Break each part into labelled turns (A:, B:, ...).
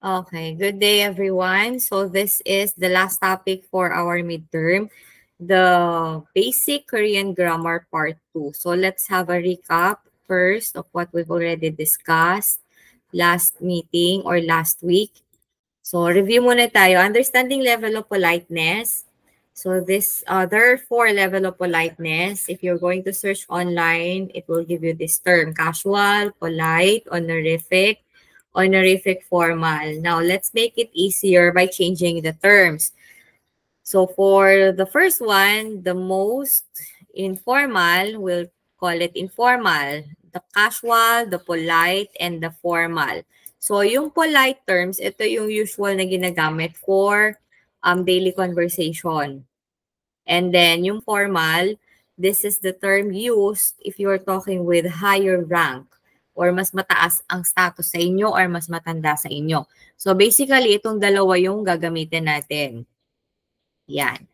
A: Okay, good day everyone. So this is the last topic for our midterm, the basic Korean grammar part 2. So let's have a recap first of what we've already discussed last meeting or last week. So review muna tayo. Understanding level of politeness. So there are 4 level of politeness. If you're going to search online, it will give you this term: casual, polite, honorific, formal. Now, let's make it easier by changing the terms. So for the first one, the most informal, we'll call it informal. The casual, the polite, and the formal. So yung polite terms, ito yung usual na ginagamit for daily conversation. And then yung formal, this is the term used if you are talking with higher rank or mas mataas ang status sa inyo or mas matanda sa inyo. So basically, itong dalawa yung gagamitin natin. Yan.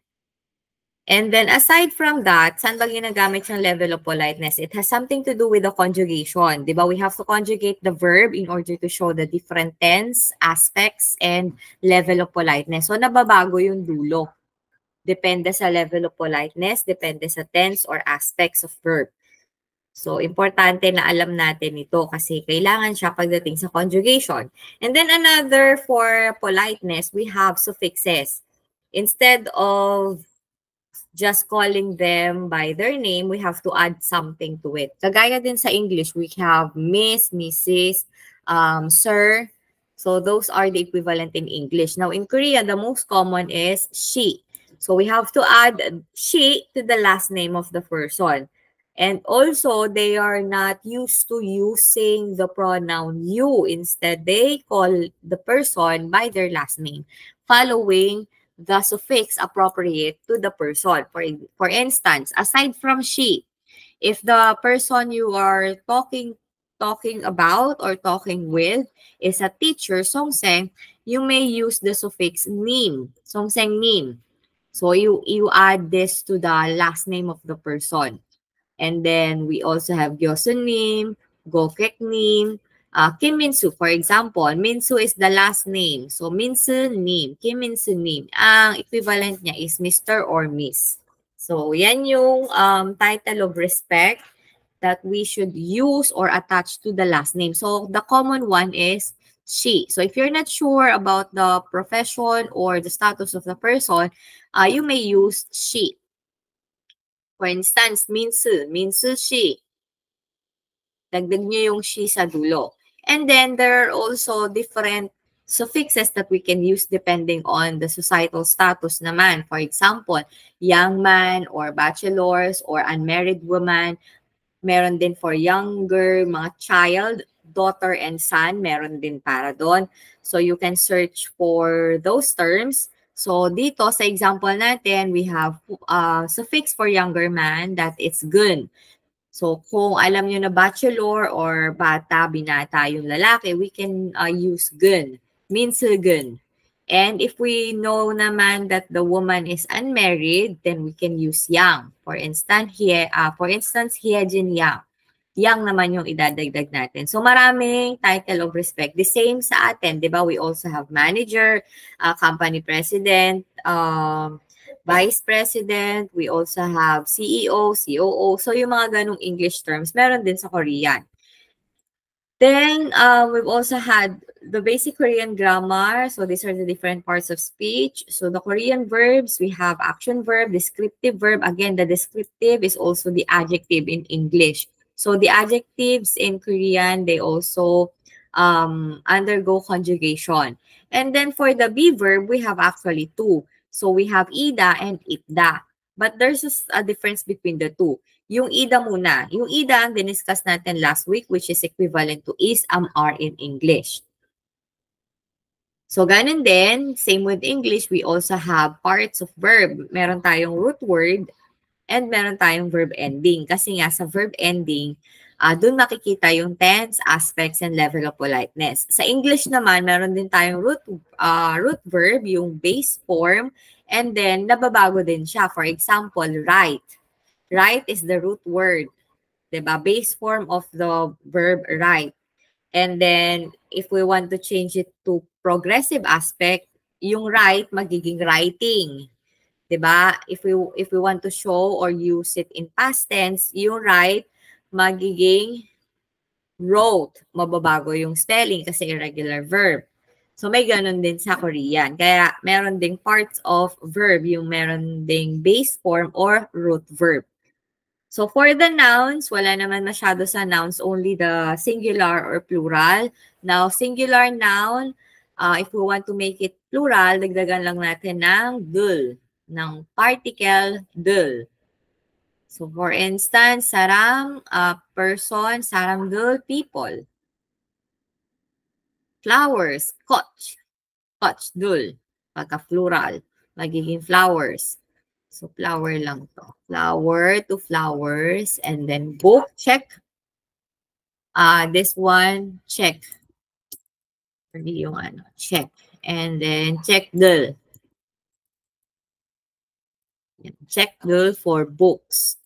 A: And then aside from that, saan ba ginagamit yung level of politeness? It has something to do with the conjugation. Diba? We have to conjugate the verb in order to show the different tense, aspects, and level of politeness. So nababago yung dulo. Depende sa level of politeness, depende sa tense or aspects of verb. So, importante na alam natin ito kasi kailangan siya pagdating sa conjugation. And then another for politeness, we have suffixes. Instead of just calling them by their name, we have to add something to it. Kagaya din sa English, we have Miss, Mrs., Sir. So, those are the equivalent in English. Now, in Korean, the most common is she. So, we have to add she to the last name of the person. And also, they are not used to using the pronoun you. Instead, they call the person by their last name, following the suffix appropriate to the person. For instance, aside from she, if the person you are talking about or talking with is a teacher, Songseng, you may use the suffix nim, Songseng nim. So you add this to the last name of the person. And then we also have Gyosun nim, Gokek nim, Kim Min-soo, for example, Min-soo is the last name. So, Min-soo Nim, Kim Min-soo Nim. Ang equivalent niya is Mr. or Miss. So, yan yung title of respect that we should use or attach to the last name. So, the common one is she. So, if you're not sure about the profession or the status of the person, you may use she. For instance, Min-soo she. Dagdag nyo yung she sa dulo. And then there are also different suffixes that we can use depending on the societal status naman. For example, young man or bachelors or unmarried woman. Meron din for younger, mga child, daughter and son. Meron din para doon. So you can search for those terms. So dito sa example natin, we have suffix for younger man that it's gun. So, kung alam nyo na bachelor or bata, binata yung lalaki, we can use gun, means gun. And if we know naman that the woman is unmarried, then we can use yang. For instance, Hyejin Yang. Yang naman yung idadagdag natin. So, maraming title of respect. The same sa atin, di ba? We also have manager, company president, Vice President, we also have CEO, COO. So, yung mga ganong English terms, meron din sa Korean. Then, we've also had the basic Korean grammar. So, these are the different parts of speech. So, the Korean verbs, we have action verb, descriptive verb. Again, the descriptive is also the adjective in English. So, the adjectives in Korean, they also undergo conjugation. And then, for the be verb, we have actually two. So, we have ida and itda. But there's a difference between the two. Yung ida muna. Yung ida ang diniscuss natin last week, which is equivalent to is, are in English. So, ganun din, same with English, we also have parts of verb. Meron tayong root word and meron tayong verb ending. Kasi nga sa verb ending, dun makikita yung tense, aspects, and level of politeness. Sa English naman, meron din tayong root verb, yung base form, and then nababago din siya. For example, write. Write is the root word. Diba? Base form of the verb write. And then, if we want to change it to progressive aspect, yung write magiging writing. 'Di ba? If we want to show or use it in past tense, yung write magiging wrote. Mababago yung spelling kasi irregular verb. So, may ganun din sa Korean. Kaya, meron ding parts of verb, yung meron ding base form or root verb. So, for the nouns, wala naman masyado sa nouns, only the singular or plural. Now, singular noun, if we want to make it plural, dagdagan lang natin ng dul, ng particle dul. So, for instance, sarang person, sarang dul, people. Flowers, koch. Koch, dul. Pagka plural, magiging flowers. So, flower lang to. Flower to flowers. And then book, check. This one, check. Hindi yung ano, check. And then check dul. Check dul for books.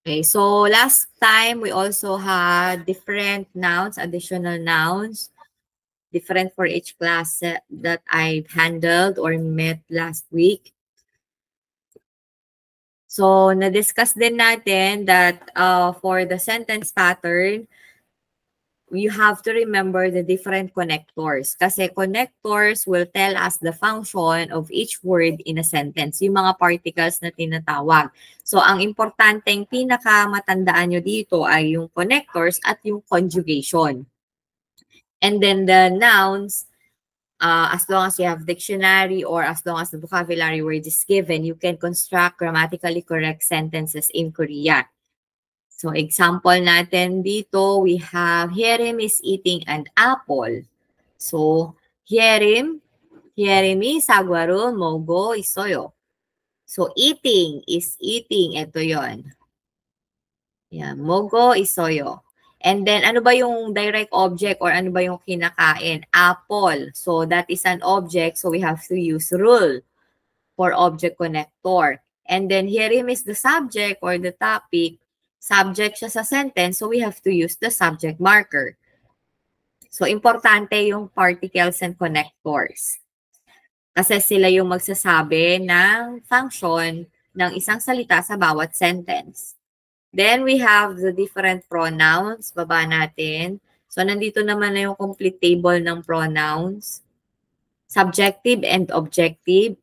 A: Okay, so last time we also had different nouns, additional nouns, different for each class that I handled or met last week. So, na-discuss din natin that for the sentence pattern, you have to remember the different connectors. Kasi connectors will tell us the function of each word in a sentence. Yung mga particles na tinatawag. So, ang importanteng pinakamatandaan nyo dito ay yung connectors at yung conjugation. And then the nouns, as long as you have dictionary or as long as the vocabulary word is given, you can construct grammatically correct sentences in Korean. So, example natin dito, we have, Hyerim is eating an apple. So, Hyerim이 사과를 먹고 있어요. So, eating is eating. Ito yon. Yan, 먹고 있어요. And then, ano ba yung direct object or ano ba yung kinakain? Apple. So, that is an object. So, we have to use rule for object connector. And then, Hyerim is the subject or the topic. Subject siya sa sentence, so we have to use the subject marker. So, importante yung particles and connectors. Kasi sila yung magsasabi ng function ng isang salita sa bawat sentence. Then, we have the different pronouns. Baba natin. So, nandito naman na yung complete table ng pronouns. Subjective and objective.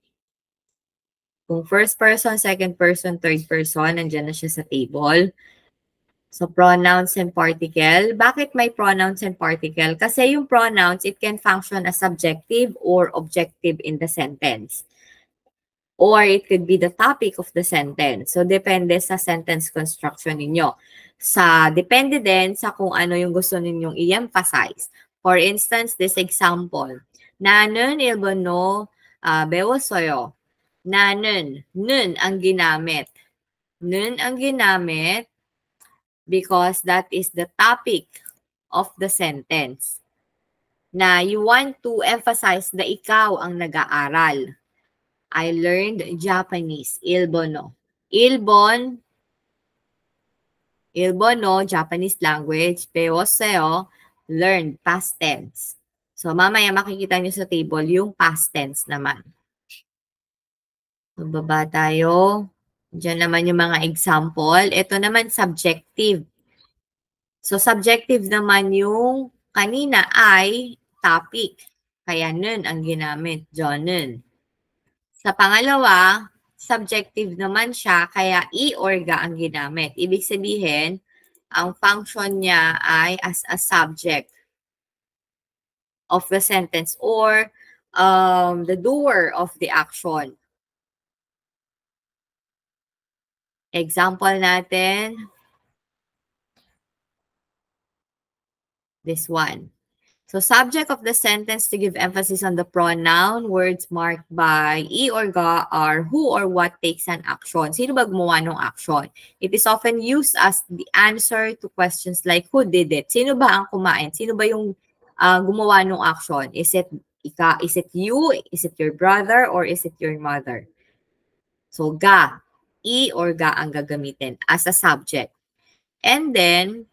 A: Kung first person, second person, third person, nandiyan na siya sa table. So, pronouns and particle. Bakit may pronouns and particle? Kasi yung pronouns, it can function as subjective or objective in the sentence. Or it could be the topic of the sentence. So, depende sa sentence construction ninyo. Depende din sa kung ano yung gusto ninyong i-emphasize. For instance, this example. 나는 일본어 배웠어요. 나는, nun ang ginamit. Nun ang ginamit because that is the topic of the sentence. Na you want to emphasize na ikaw ang nag-aaral. I learned Japanese, Ilbono. Ilbono, Japanese language. 배웠어요, learned, past tense. So, mamaya makikita nyo sa table yung past tense naman. Baba tayo. Diyan naman yung mga example. Ito naman subjective. So, subjective naman yung kanina ay topic. Kaya nun ang ginamit, Johnun. Sa pangalawa, subjective naman siya, kaya i or ga ang ginamit. Ibig sabihin, ang function niya ay as a subject of the sentence or the doer of the action. Example natin, this one. So, subject of the sentence to give emphasis on the pronoun, words marked by i or ga are who or what takes an action. Sino ba gumawa ng action? It is often used as the answer to questions like, who did it? Sino ba ang kumain? Sino ba yung gumawa ng action? Is it you? Is it your brother? Or is it your mother? So, ga. I or ga ang gagamitin as a subject. And then,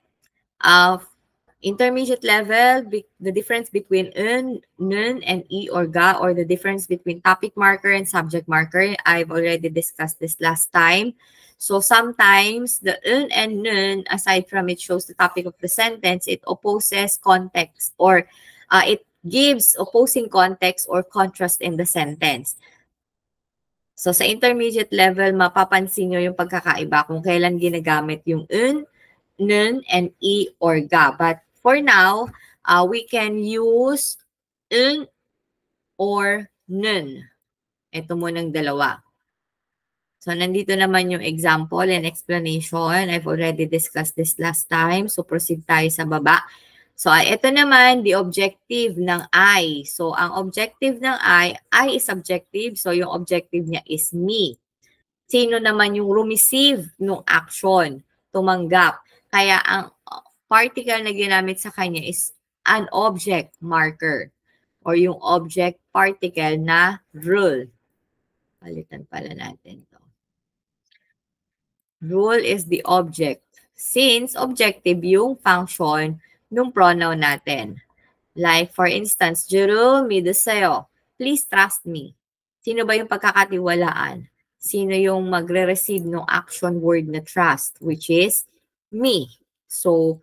A: Intermediate level, the difference between un, nun, and e or ga, or the difference between topic marker and subject marker. I've already discussed this last time. So sometimes the un and nun, aside from it shows the topic of the sentence, it opposes context, or it gives opposing context or contrast in the sentence. So sa intermediate level, mapapansin nyo yung pagkakaiba kung kailan ginagamit yung un, nun, and e or ga. But for now, we can use un or nun. Ito munang dalawa. So, nandito naman yung example and explanation. I've already discussed this last time. So, proceed tayo sa baba. So, ito naman, the objective ng I. So, ang objective ng I is subjective. So, yung objective niya is me. Sino naman yung receive ng action? Tumanggap. Kaya, ang particle na ginamit sa kanya is an object marker or yung object particle na rule. Palitan pala natin to. Rule is the object. Since objective yung function ng pronoun natin. Like for instance, Juro midaseo. Please trust me. Sino ba yung pagkakatiwalaan? Sino yung magre-receive ng action word na trust, which is me. So,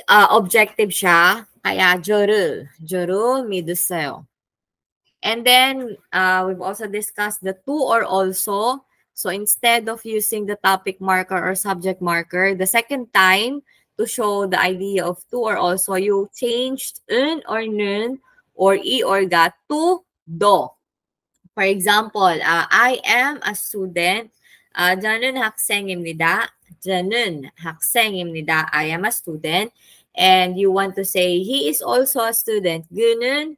A: objective siya, kaya Juro midaseo. And then, we've also discussed the to or also. So instead of using the topic marker or subject marker, the second time to show the idea of to or also, you changed un or nun or e or ga to do. For example, I am a student. 저는 학생입니다. 저는 학생입니다. I am a student. And you want to say, he is also a student. 그는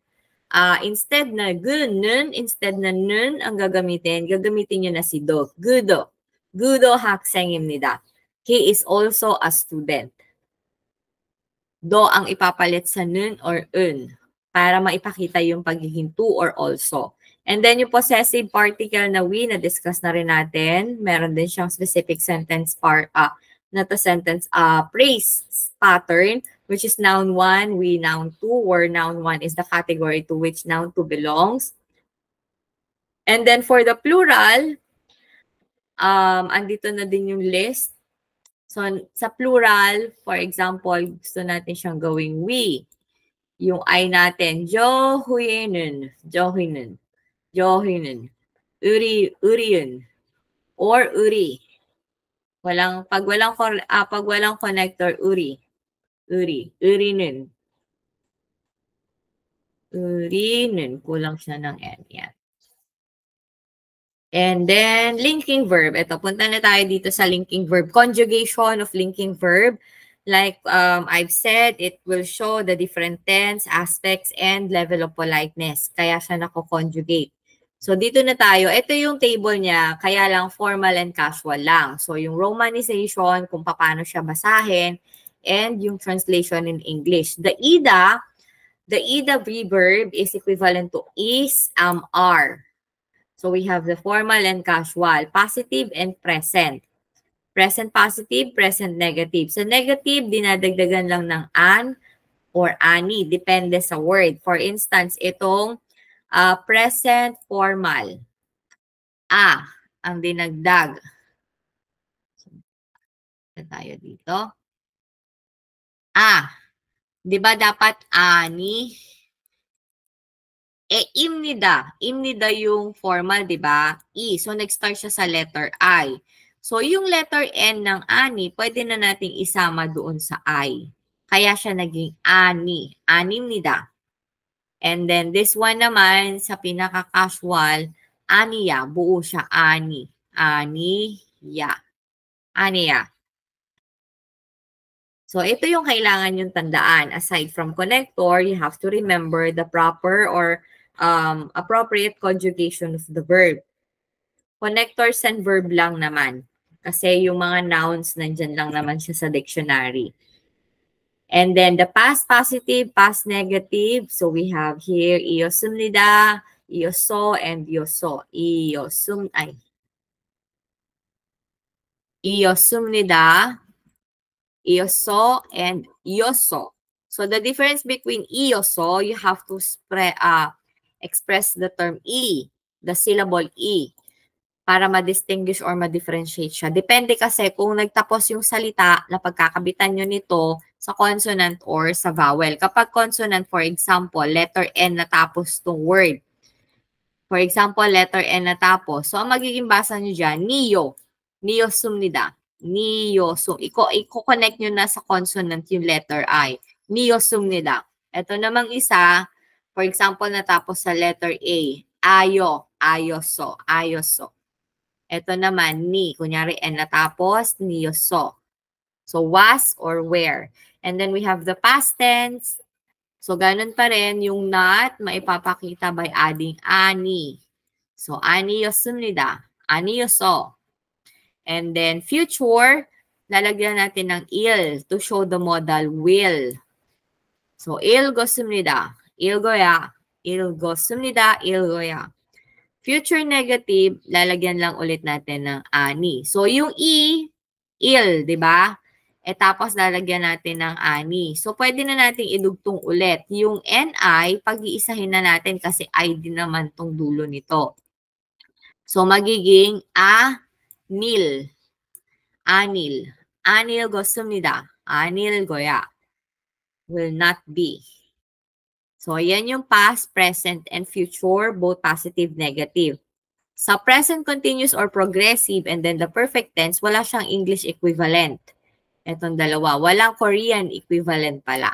A: instead na gunun, instead na nun ang gagamitin nyo na si do. Gudo. Gudo 학생입니다. He is also a student. Do ang ipapalit sa nun or un para maipakita yung pagiging to or also. And then yung possessive particle na we, na-discuss na rin natin. Meron din siyang specific sentence sentence phrase pattern, which is noun 1, we noun 2, where noun 1 is the category to which noun 2 belongs. And then for the plural, andito na din yung list. So sa plural, for example, gusto natin siyang gawing we. Yung I natin, johuinun, johuinun, johuinun, uriyun, or uri. Pag walang connector, uri. Urinun. Urinun. Kulang siya ng N. Yan. And then, linking verb. Ito, punta na tayo dito sa linking verb. Conjugation of linking verb. Like I've said, it will show the different tense, aspects, and level of politeness. Kaya siya nako-conjugate. So, dito na tayo. Ito yung table niya. Kaya lang formal and casual lang. So, yung romanization, kung paano siya basahin, and yung translation in English. The ida reverb is equivalent to is, are. So we have the formal and casual, positive and present. Present positive, present negative. So negative, dinadagdagan lang ng an or ani, depende sa word. For instance, itong present formal. Ang dinagdag. So, tayo dito. Di ba dapat ani? Imnida. Imnida yung formal, di ba? So nag-start siya sa letter I. So yung letter N ng ani, pwede na nating isama doon sa I. Kaya siya naging ani. Animnida. And then this one naman, sa pinaka-casual, aniya. Buo siya ani. Aniya. Aniya. So, ito yung kailangan yung tandaan. Aside from connector, you have to remember the proper or appropriate conjugation of the verb. Connectors and verb lang naman. Kasi yung mga nouns, nandyan lang naman siya sa dictionary. And then, the past positive, past negative. So, we have here, iosumnida, ioso, and yoso. Iosumnida, Iyoso and yoso. So the difference between iyoso, you have to express the term E, the syllable E, para ma-distinguish or ma-differentiate siya. Depende kasi kung nagtapos yung salita na pagkakabitan nyo nito sa consonant or sa vowel. Kapag consonant, for example, letter N natapos tong word. For example, letter N natapos. So, ang magiging basa nyo dyan, niyo. Niyo sumnida. Niyo sum. Iko-connect nyo na sa consonant yung letter I. Niyo sumnida. Ito namang isa, for example, natapos sa letter A. Ayo. Ayoso. Ayoso. Ito naman, ni. Kunyari, N natapos, niyoso. So, was or where. And then we have the past tense. So, ganun pa rin, yung not, maipapakita by adding ani. So, ani yosunida. Ani yoso. And then, future, lalagyan natin ng il to show the modal will. So, il gosumnida. Il goya. Il gosumnida. Il goya. Future negative, lalagyan lang ulit natin ng ani. So, yung i, il, di ba? E tapos lalagyan natin ng ani. So, pwede na natin idugtong ulit. Yung ni, pag-iisahin na natin kasi I din naman tong dulo nito. So, magiging nil. Anil. Anil gosumnida. Anil goya. Will not be. So, yan yung past, present, and future, both positive, negative. Sa present continuous or progressive and then the perfect tense, wala siyang English equivalent. Itong dalawa. Walang Korean equivalent pala.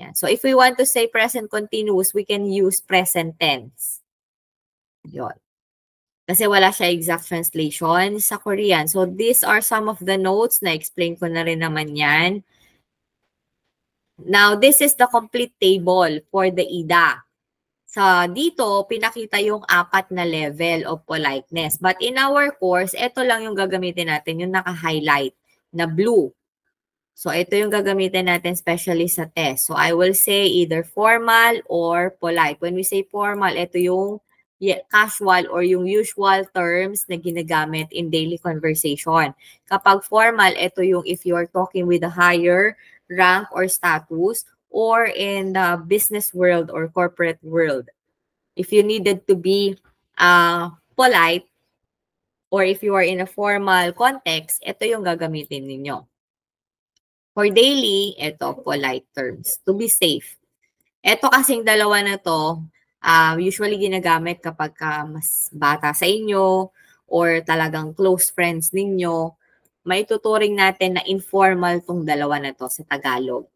A: Yan. So, if we want to say present continuous, we can use present tense. Yun. Kasi wala siya exact translation sa Korean. So, these are some of the notes na explain ko na rin naman yan. Now, this is the complete table for the IDA. Sa dito, pinakita yung 4 na level of politeness. But in our course, ito lang yung gagamitin natin, yung naka-highlight na blue. So, ito yung gagamitin natin especially sa test. So, I will say either formal or polite. When we say formal, ito yung casual or yung usual terms na ginagamit in daily conversation. Kapag formal, ito yung if you are talking with a higher rank or status or in the business world or corporate world. If you needed to be polite or if you are in a formal context, ito yung gagamitin ninyo. For daily, ito, polite terms. To be safe. Ito kasing dalawa na to, usually ginagamit kapag mas bata sa inyo or talagang close friends ninyo, may tuturing natin na informal tong dalawa na to sa Tagalog.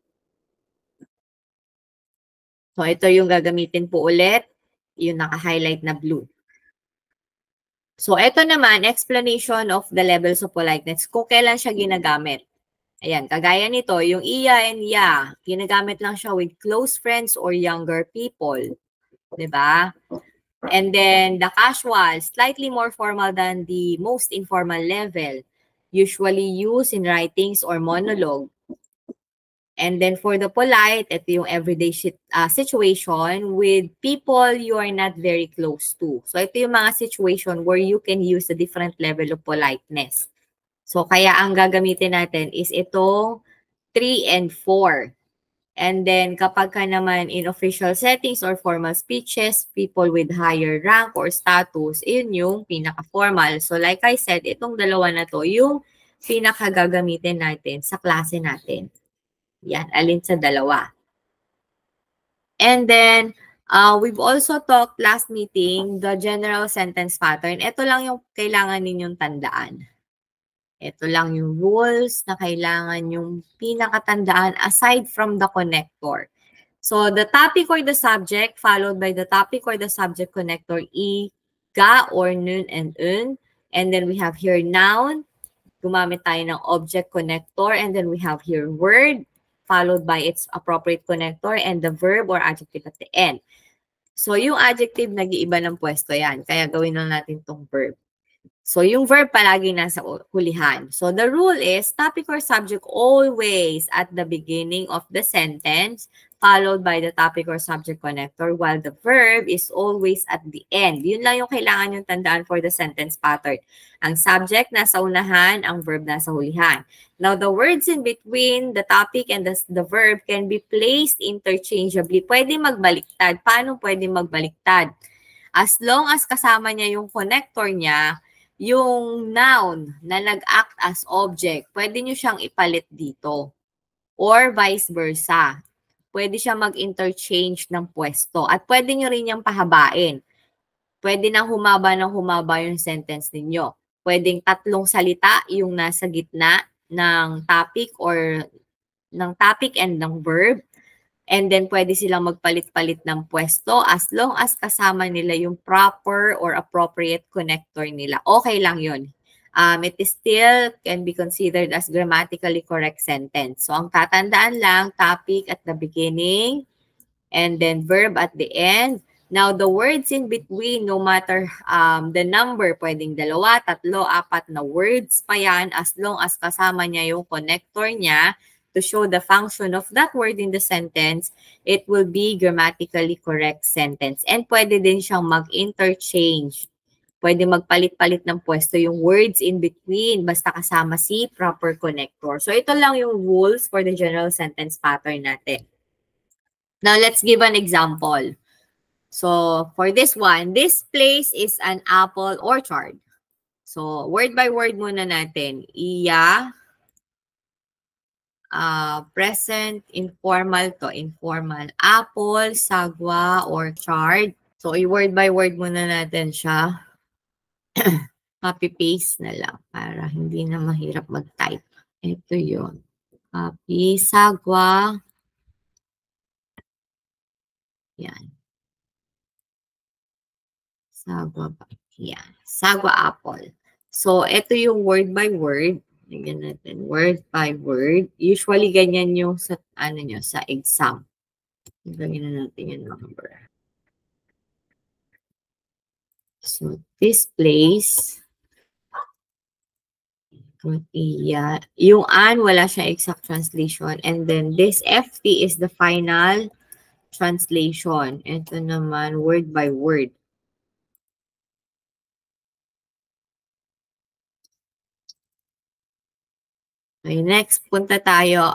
A: So, ito yung gagamitin po ulit, yung naka-highlight na blue. So, ito naman, explanation of the levels of politeness, kung kailan siya ginagamit. Ayan, kagaya nito, yung iya and ya, ginagamit lang siya with close friends or younger people. Diba? And then, the casual, slightly more formal than the most informal level, usually used in writings or monologue. And then, for the polite, ito yung everyday situation with people you are not very close to. So, ito yung mga situation where you can use a different level of politeness. So, kaya ang gagamitin natin is itong 3 and 4. And then, kapag ka naman in official settings or formal speeches, people with higher rank or status, yun yung pinaka-formal. So, like I said, itong dalawa na to, yung pinaka-gagamitin natin sa klase natin. Yan, alin sa dalawa. And then, we've also talked last meeting, the general sentence pattern. Ito lang yung kailangan ninyong tandaan. Ito lang yung rules na kailangan yung pinakatandaan aside from the connector. So, the topic or the subject followed by the topic or the subject connector ga or nun and un. And then we have here noun. Gumamit tayo ng object connector. And then we have here word followed by its appropriate connector and the verb or adjective at the end. So, yung adjective nag-iiba ng pwesto yan. Kaya gawin lang natin tong verb. So, yung verb palagi nasa hulihan. So, the rule is topic or subject always at the beginning of the sentence followed by the topic or subject connector while the verb is always at the end. Yun lang yung kailangan yung tandaan for the sentence pattern. Ang subject nasa unahan, ang verb nasa hulihan. Now, the words in between the topic and the verb can be placed interchangeably. Pwede magbaliktad. Paano pwede magbaliktad? As long as kasama niya yung connector niya, yung noun na nag-act as object, pwede nyo siyang ipalit dito. Or vice versa. Pwede siya mag-interchange ng pwesto. At pwede nyo rin niyang pahabain. Pwede nang humaba yung sentence ninyo. Pwedeng 3 salita yung nasa gitna ng topic or ng topic and ng verb. And then, pwede silang magpalit-palit ng pwesto as long as kasama nila yung proper or appropriate connector nila. Okay lang yun. It is still can be considered as grammatically correct sentence. So, ang tatandaan lang, topic at the beginning, and then verb at the end. Now, the words in between, no matter the number, pwedeng 2, 3, 4 na words pa yan as long as kasama niya yung connector niya, to show the function of that word in the sentence, it will be grammatically correct sentence. And pwede din siyang mag-interchange. Pwede magpalit-palit ng pwesto yung words in between basta kasama si proper connector. So ito lang yung rules for the general sentence pattern natin. Now let's give an example. So for this one, this place is an apple orchard. So word by word muna natin. Iya, present, informal to, informal. Apple, sagwa, orchard. So, i-word by word muna natin siya. Copy-paste na lang para hindi na mahirap mag-type. Ito yun. Copy, sagwa. Yan. Sagwa ba? Yan. Sagwa apple. So, ito yung word by word. Lagyan natin word by word. Usually, ganyan yung sa, sa exam. Lagyan na natin yung number. So, this place, yung an, wala siyang exact translation. And then, this FT is the final translation. Ito naman, word by word. Okay, next, punta tayo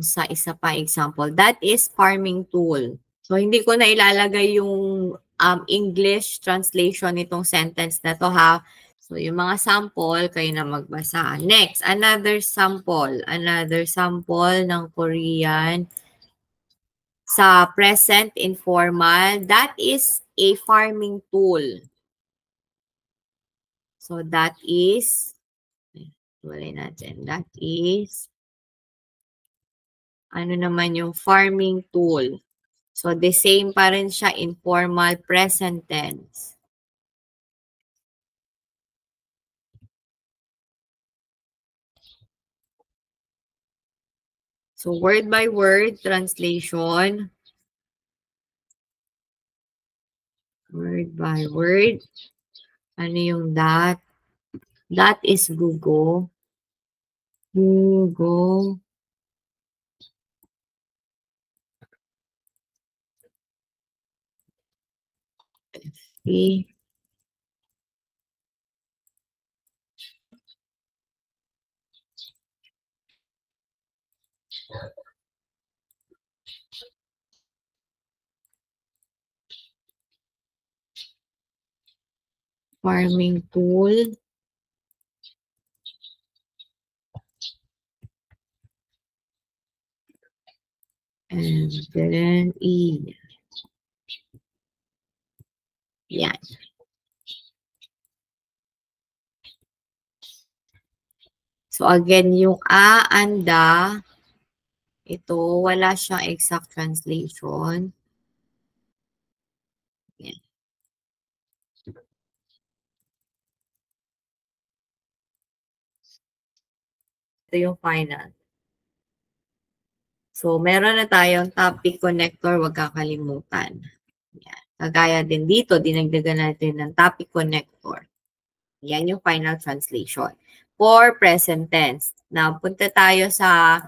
A: sa isa pa example. That is farming tool. So, hindi ko na ilalagay yung English translation nitong sentence na to ha. So, yung mga sample, kayo na magbasa. Next, another sample. Another sample ng Korean sa present informal. That is a farming tool. So, that is, wala natin. That is, ano naman yung farming tool. So, the same pa rin siya, informal present tense. So, word by word translation. Word by word. Ano yung that? That is Google. Google. Okay. Farming tool. And then E. Yan. So again, yung a, anda, ito, wala siyang exact translation. Yan. Ito yung final. So, meron na tayong topic connector, wag kakalimutan. Yan. Kagaya din dito, dinagdagan natin ng topic connector. Yan yung final translation. For present tense. Now, punta tayo sa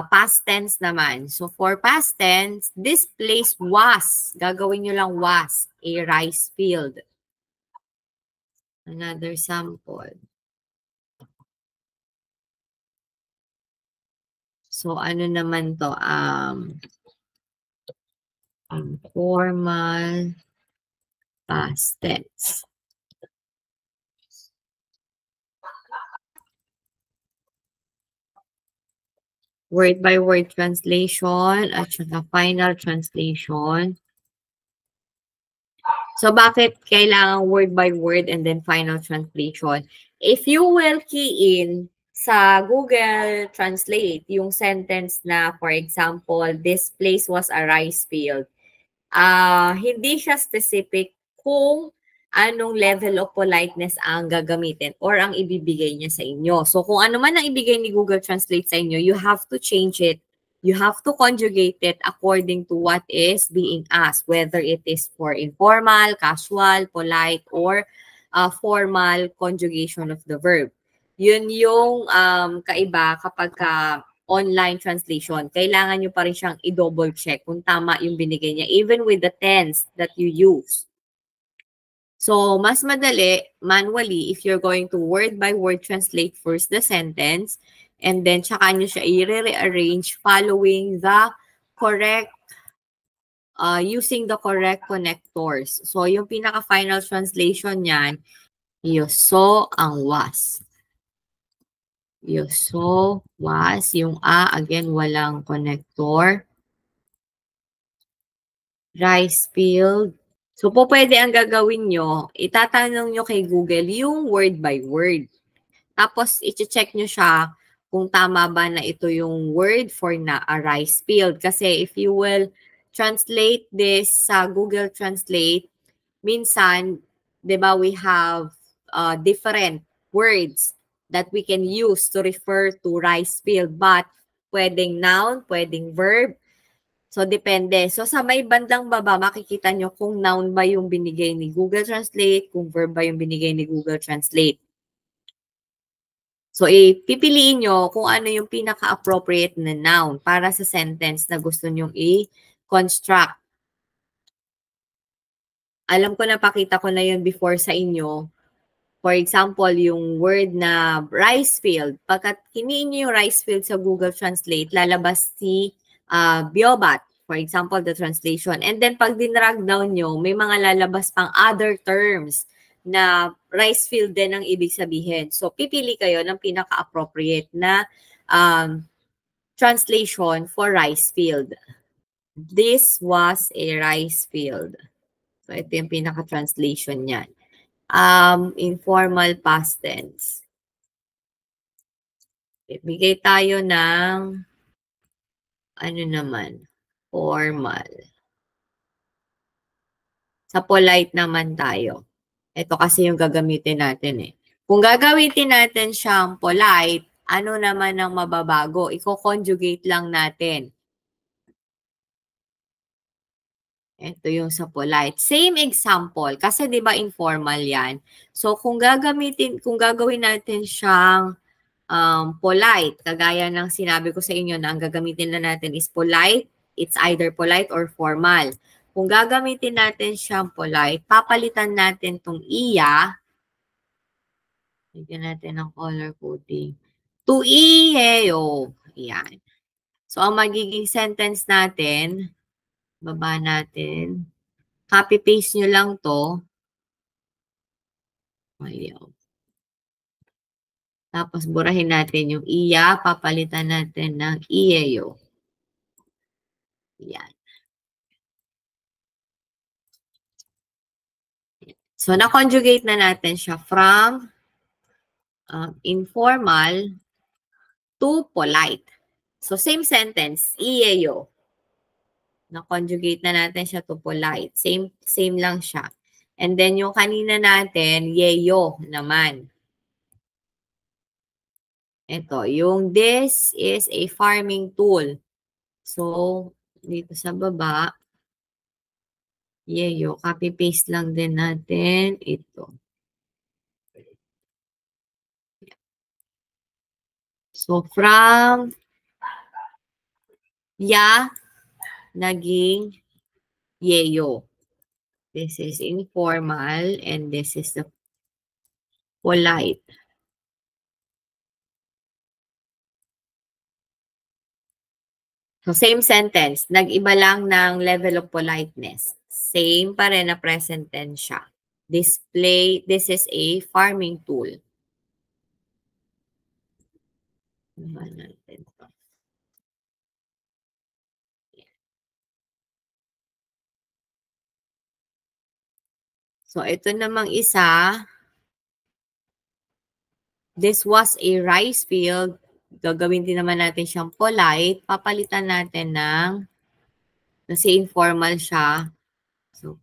A: past tense naman. So, for past tense, this place was. Gagawin nyo lang was a rice field. Another sample. So, ano naman to? Informal past tense. Word by word translation at saka final translation. So, bakit kailangan word by word and then final translation? If you will key in sa Google Translate, yung sentence na, for example, this place was a rice field, hindi siya specific kung anong level of politeness ang gagamitin or ang ibibigay niya sa inyo. So, kung ano man ang ibigay ni Google Translate sa inyo, you have to change it. You have to conjugate it according to what is being asked, whether it is for informal, casual, polite, or formal conjugation of the verb. Yun yung kaiba kapag online translation. Kailangan nyo pa rin siyang i-double check kung tama yung binigay niya, even with the tense that you use. So, mas madali, manually, if you're going to word by word translate first the sentence, and then tsaka nyo siya i-rearrange following the correct, using the correct connectors. So, yung pinaka-final translation niyan, you saw ang was. You saw was, yung again, walang connector. Rice field. So, po pwede ang gagawin nyo, itatanong nyo kay Google yung word by word. Tapos, i-check nyo siya kung tama ba na ito yung word for na a rice field. Kasi if you will translate this sa Google Translate, minsan, di ba, we have different words that we can use to refer to rice field. But, pwedeng noun, pwedeng verb, so, depende. So, sa may bandang baba, makikita nyo kung noun ba yung binigay ni Google Translate, kung verb ba yung binigay ni Google Translate. So, pipiliin nyo kung ano yung pinaka-appropriate na noun para sa sentence na gusto nyong i-construct. Alam ko, napakita ko na yun before sa inyo. For example, yung word na rice field. Pagkat kiniin nyo yung rice field sa Google Translate, lalabas si Biobat. For example, the translation. And then pag dinrag down nyo, may mga lalabas pang other terms na rice field din ang ibig sabihin. So, pipili kayo ng pinaka-appropriate na translation for rice field. This was a rice field. So, ito yung pinaka-translation niyan. Informal past tense. Bigay tayo ng ano naman, formal. Sa polite naman tayo. Ito kasi yung gagamitin natin eh. Kung gagamitin natin siyang polite, ano naman ang mababago? Iko-conjugate lang natin. Ito yung sa polite. Same example. Kasi di ba informal yan? So kung gagawin natin siyang polite, kagaya ng sinabi ko sa inyo na ang gagamitin na natin is polite, it's either polite or formal. Kung gagamitin natin siyang polite, papalitan natin tong iya, bigyan natin ng color coding, to iheyo. Yan. So, ang magiging sentence natin, baba natin, copy-paste nyo lang to. Ayaw. Tapos, burahin natin yung iya, papalitan natin ng iheyo. Yan. So, na-conjugate na natin siya from informal to polite. So, same sentence, iyeyo. Na-conjugate na natin siya to polite. Same lang siya. And then, yung kanina natin, yeyo naman. Ito, yung this is a farming tool. So, dito sa baba, yeyo, copy-paste lang din natin ito. So, from ya, naging yeyo. This is informal and this is the polite. So, same sentence. Nag-iba lang ng level of politeness. Same pa rin na present tense siya. Display, this is a farming tool. So, ito namang isa. This was a rice field. Gagawin din naman natin siyang polite. Papalitan natin ng, kasi informal siya. So,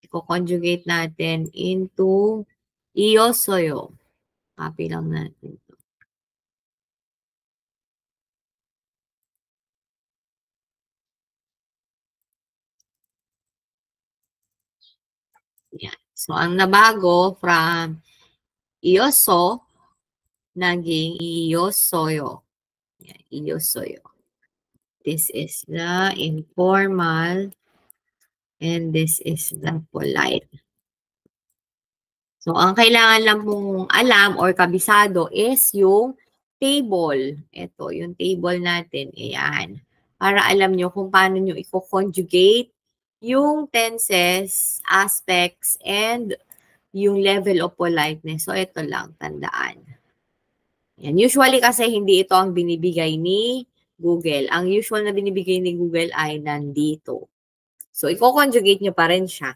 A: i-conjugate natin into iyosoyo. Copy lang natin. Yan. So, ang nabago from iyoso, naging iyosoyo. Yan, iyosoyo. This is the informal and this is the polite. So, ang kailangan lang mong alam or kabisado is yung table. Ito, yung table natin. Ayan. Para alam nyo kung paano nyo i-conjugate yung tenses, aspects, and yung level of politeness. So, ito lang, tandaan. Yan. Usually kasi hindi ito ang binibigay ni Google. Ang usual na binibigay ni Google ay nandito. So, i-conjugate nyo pa rin siya.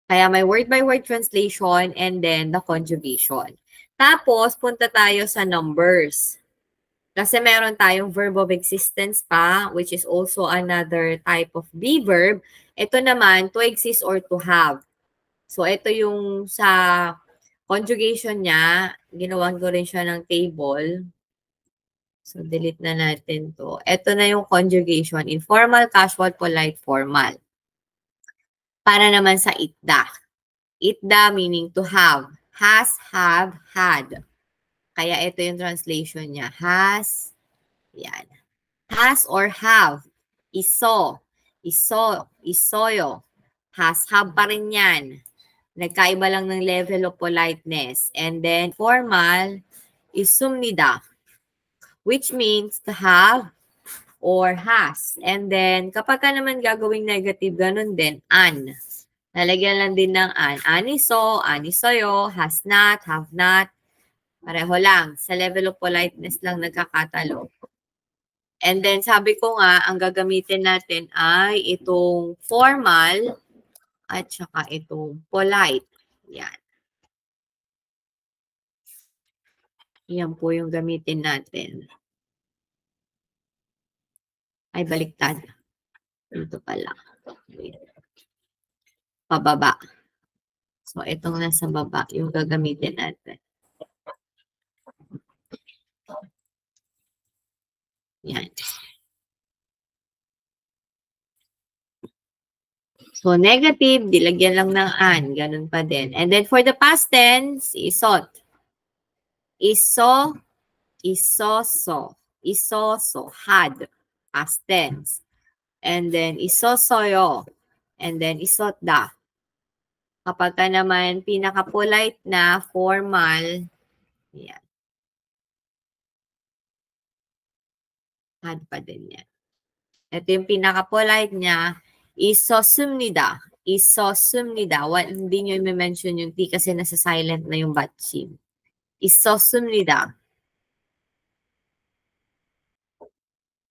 A: Kaya may word-by-word translation and then the conjugation. Tapos, punta tayo sa numbers. Kasi meron tayong verb of existence pa, which is also another type of be verb. Ito naman, to exist or to have. So, ito yung sa conjugation niya, ginawan ko rin siya ng table. So, delete na natin to. Ito na yung conjugation. Informal, casual, polite, formal. Para naman sa itda. Itda meaning to have. Has, have, had. Kaya ito yung translation niya. Has, yan. Has or have. Iso. Iso. Isoyo. Has, have pa rin yan. Nagkaiba lang ng level of politeness. And then, formal is sumnida. Which means to have or has. And then, kapag ka naman gagawing negative, ganun din, an. Lalagyan lang din ng an. Aniso, anisoyo, has not, have not. Pareho lang. Sa level of politeness lang nagkakatalo. And then, sabi ko nga, ang gagamitin natin ay itong formal at saka itong polite. Yan. Yan po yung gamitin natin. Ay, baliktad. Ito pala. Wait. Pababa. So, itong nasa baba, yung gagamitin natin. Yan. So, negative, dilagyan lang ng an. Ganun pa din. And then, for the past tense, isot. Iso, isoso. Isoso, had. Past tense. And then, isosoyo. And then, isotda. Kapag ka naman, pinaka-polite na, formal, yan. Had pa din yan. Ito yung pinaka-polite niya, isosumnida. Isosumnida. Hindi nyo i-mention yung T kasi nasa silent na yung batchim. Isosumnida.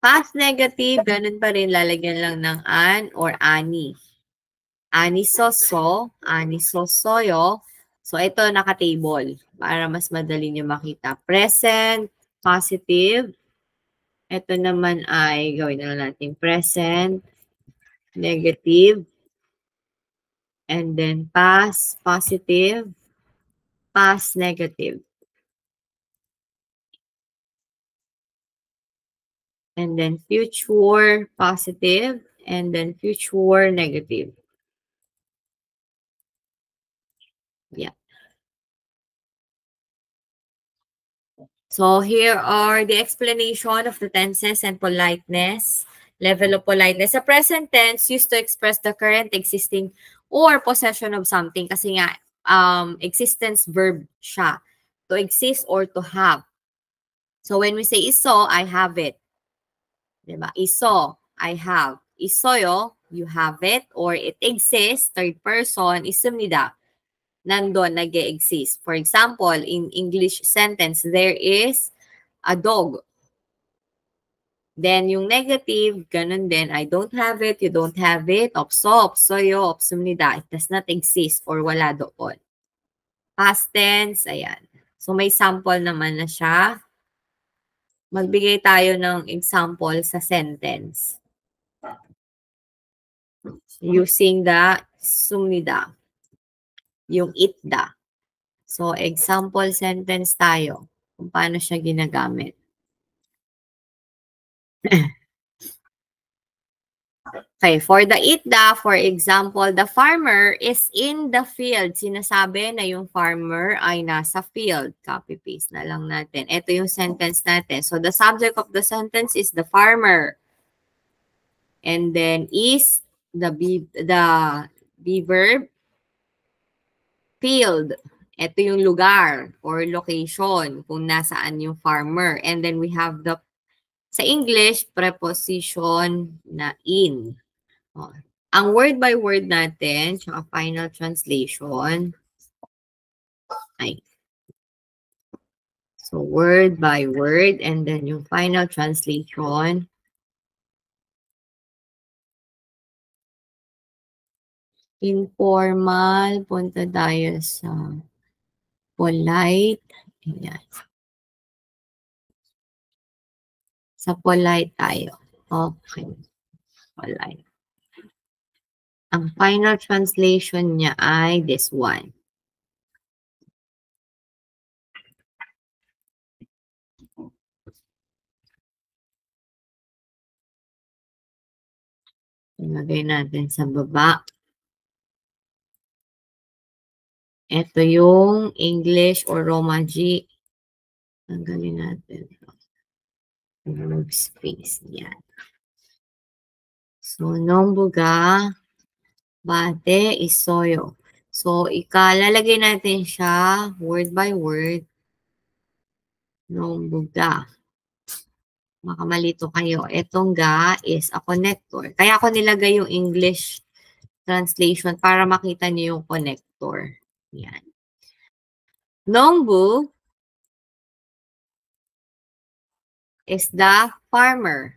A: Past negative, ganun pa rin, lalagyan lang ng an or ani. Anisoso, anisosoyo. So, ito naka-table para mas madali nyo makita. Present, positive. Ito naman ay gawin na natin present, negative, and then past, positive, past, negative. And then future, positive, and then future, negative. Yeah. So here are the explanation of the tenses and politeness. Level of politeness. The present tense used to express the current existing or possession of something kasi nga existence verb siya. To exist or to have. So when we say iso, I have it. Diba? Iso, I have. Isoyo, you have it or it exists. Third person, isumnida. Nandun, nag-e-exist. For example, in English sentence, there is a dog. Then, yung negative, ganun din. I don't have it, you don't have it. Opso, opsoyo, opsumnida. It does not exist or wala doon. Past tense, ayan. So, may sample naman na siya. Magbigay tayo ng example sa sentence. Using the sumnida. Yung itda. So, example sentence tayo. Kung paano siya ginagamit. Okay, for the itda, for example, the farmer is in the field. Sinasabi na yung farmer ay nasa field. Copy-paste na lang natin. Ito yung sentence natin. So, the subject of the sentence is the farmer. And then is the verb field. Ito yung lugar or location kung nasaan yung farmer. And then we have the, sa English, preposition na in. Oh. Ang word by word natin, tsaka final translation, ay. So, word by word, and then yung final translation, informal, punta tayo sa polite, ayan. Sa polite tayo. Okay. Polite. Ang final translation niya ay this one. Ilagay natin sa baba. Ito yung English or Roma G. Tanggalin natin. Remove space. Yan. So, nombuga, bate, isoyo. So, ikalalagay natin siya word by word. Nombuga. Makamalito kayo. Etong ga is a connector. Kaya ako nilagay yung English translation para makita niyo yung connector. Yan. Nongbu is the farmer.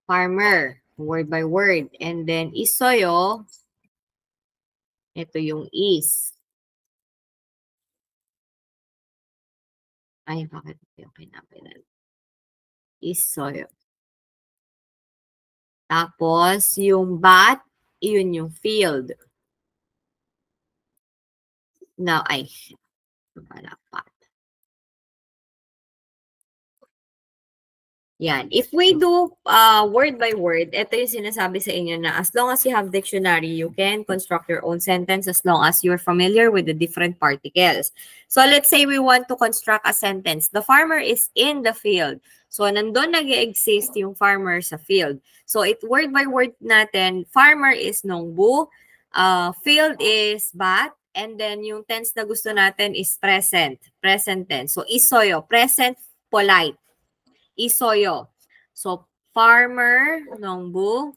A: Farmer. Word by word. And then isoyo, ito yung is. Ay, bakit yung kinapinan? Isoyo. Tapos, yung bat, yun yung field. Now, ay, wala pa. Yan. If we do word by word, ito yung sinasabi sa inyo na as long as you have dictionary, you can construct your own sentence as long as you're familiar with the different particles. So let's say we want to construct a sentence. The farmer is in the field. So nandun nag-exist yung farmer sa field. So word by word natin, farmer is nongbu, field is bat, and then yung tense na gusto natin is present. Present tense. So isoyo, present, polite. Isoyo. So, farmer, nongbu.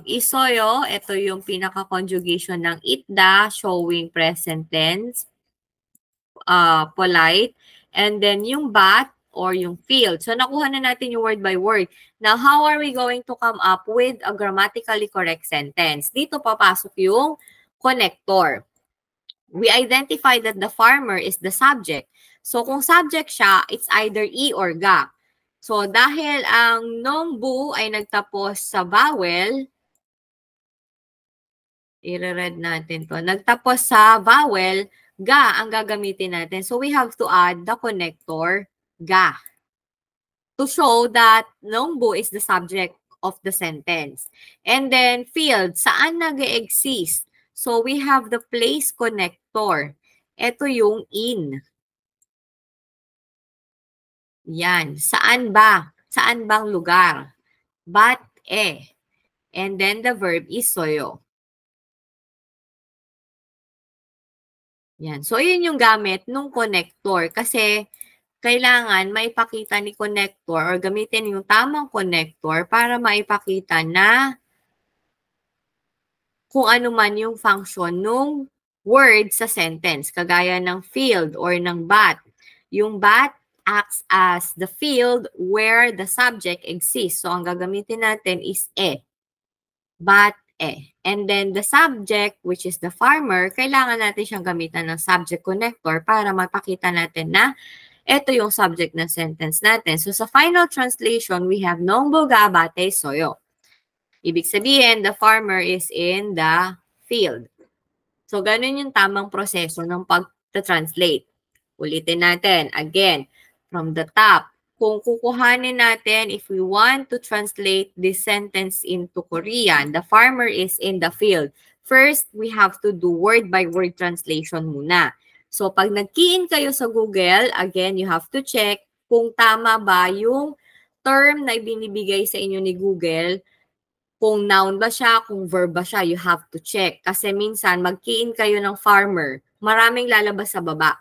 A: Isoyo, ito yung pinaka-conjugation ng itda, showing present tense. Polite. And then, yung bat, or yung field. So, nakuha na natin yung word by word. Now, how are we going to come up with a grammatically correct sentence? Dito papasok yung connector. We identify that the farmer is the subject. So, kung subject siya, it's either i or ga. So, dahil ang nongbu ay nagtapos sa vowel, i-read natin to. Nagtapos sa vowel, ga ang gagamitin natin. So, we have to add the connector ga to show that nongbu is the subject of the sentence. And then, field, saan nag-exist? So, we have the place connector. Ito yung in. Yan. Saan ba? Saan bang lugar? Ba't And then the verb is soyo. Yan. So, yun yung gamit nung connector. Kasi, kailangan maipakita ni connector or gamitin yung tamang connector para maipakita na kung ano man yung function nung word sa sentence. Kagaya ng field or ng bat. Yung bat acts as the field where the subject exists. So, ang gagamitin natin is Bat And then the subject, which is the farmer, kailangan natin siyang gamitan ng subject connector para mapakita natin na ito yung subject ng sentence natin. So, sa final translation, we have Nongboga bate soyo. Ibig sabihin, the farmer is in the field. So, ganun yung tamang proseso ng pag-translate. Ulitin natin. Again, from the top. Kung kukuhanin natin, if we want to translate this sentence into Korean, the farmer is in the field. First, we have to do word-by-word translation muna. So, pag nag-key in kayo sa Google, again, you have to check kung tama ba yung term na ibinibigay sa inyo ni Google. Kung noun ba siya, kung verb ba siya, you have to check. Kasi minsan, mag-key in kayo ng farmer, maraming lalabas sa baba.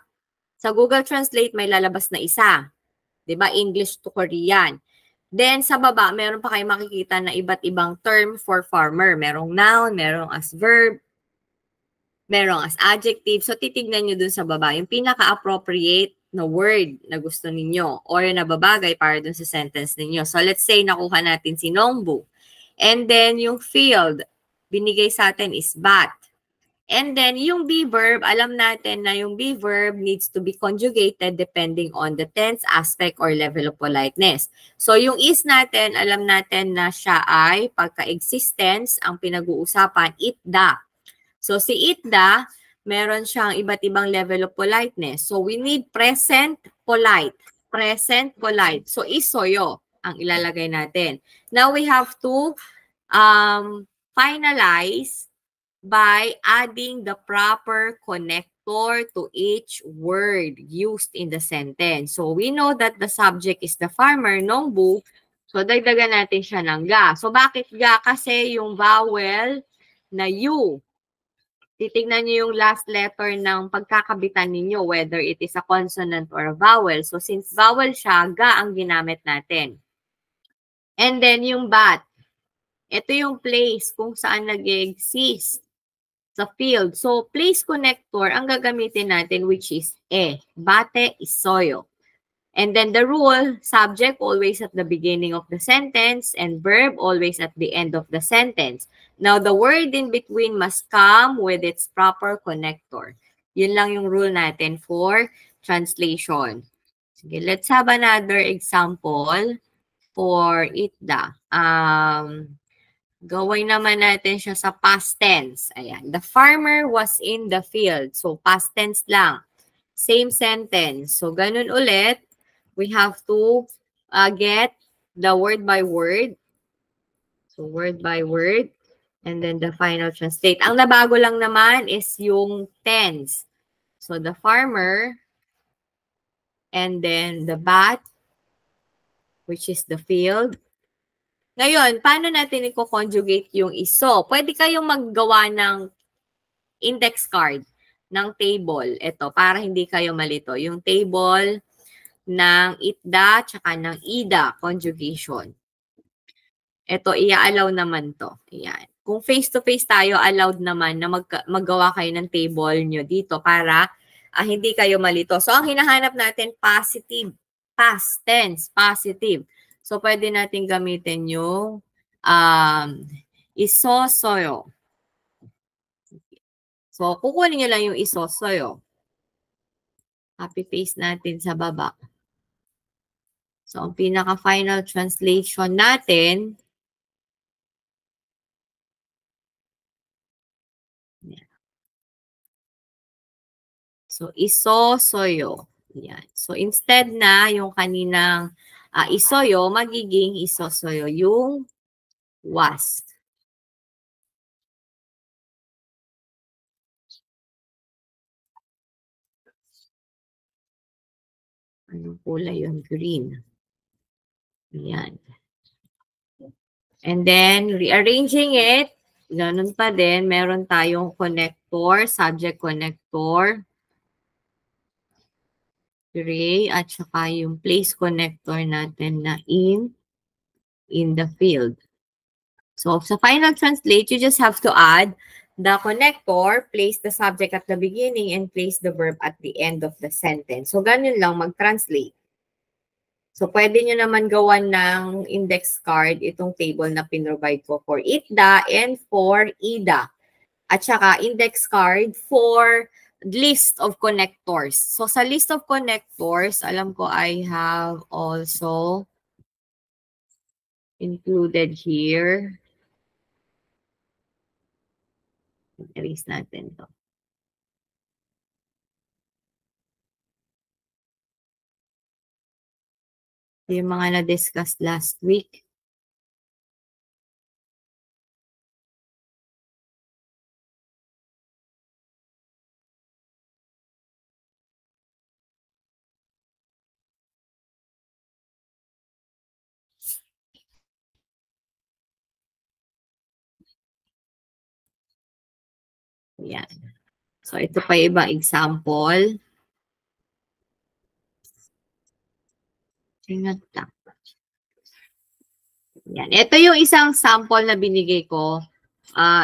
A: Sa Google Translate, may lalabas na isa. 'Di ba? English to Korean. Then, sa baba, meron pa kayo makikita na iba't ibang term for farmer. Merong noun, merong as verb, merong as adjective. So, titignan nyo dun sa baba. Yung pinaka-appropriate na word na gusto ninyo or na babagay para dun sa sentence ninyo. So, let's say, nakuha natin si Nongbu. And then, yung field, binigay sa atin is bat. And then, yung be verb, alam natin na yung be verb needs to be conjugated depending on the tense, aspect, or level of politeness. So, yung is natin, alam natin na siya ay pagka-existence ang pinag-uusapan, itda. So, si itda, meron siyang iba't ibang level of politeness. So, we need present polite. Present polite. So, isoyo ang ilalagay natin. Now, we have to finalize by adding the proper connector to each word used in the sentence. So, we know that the subject is the farmer, Nongbu. So, dagdagan natin siya ng ga. So, bakit ga? Kasi yung vowel na U. Titignan niyo yung last letter ng pagkakabitan ninyo, whether it is a consonant or a vowel. So, since vowel siya, ga ang ginamit natin. And then, yung bat. Ito yung place kung saan nag-exist sa field. So, place connector ang gagamitin natin which is bate isoyo. And then the rule, subject always at the beginning of the sentence and verb always at the end of the sentence. Now, the word in between must come with its proper connector. Yun lang yung rule natin for translation. Sige, let's have another example for itda. Gawin naman natin siya sa past tense. Ayan. The farmer was in the field. So, past tense lang. Same sentence. So, ganun ulit. We have to get the word by word. So, word by word. And then the final translate. Ang nabago lang naman is yung tense. So, the farmer and then the bat, which is the field. Ngayon, paano natin i-conjugate yung iso? Pwede kayong maggawa ng index card ng table. Ito, para hindi kayo malito. Yung table ng itda tsaka ng ida conjugation. Ito, i-allow naman to. Ayan. Kung face-to-face tayo, allowed naman na maggawa kayo ng table nyo dito para hindi kayo malito. So, ang hinahanap natin, positive. Past tense, positive. So, pwede natin gamitin yung isosoyo. So, kukunin nyo lang yung isosoyo. Copy-paste natin sa baba. So, ang pinaka-final translation natin, so, isosoyo. Yan. So, instead na yung kaninang isoyo, magiging isosoyo yung was. Anong kulay yun? Green. Ayan. And then, rearranging it, ganun pa din, meron tayong connector, subject connector, gray, at saka yung place connector natin na in the field. So, sa final translate, you just have to add the connector, place the subject at the beginning, and place the verb at the end of the sentence. So, ganun lang mag-translate. So, pwede nyo naman gawan ng index card itong table na pinrovide ko for ITDA and for IDA. At saka index card for list of connectors. So, sa list of connectors, alam ko I have also included here. Erase natin to. Yung mga na-discuss last week. Yan. So, ito pa yung ibang example. Ingat lang. Yan. Ito yung isang sample na binigay ko.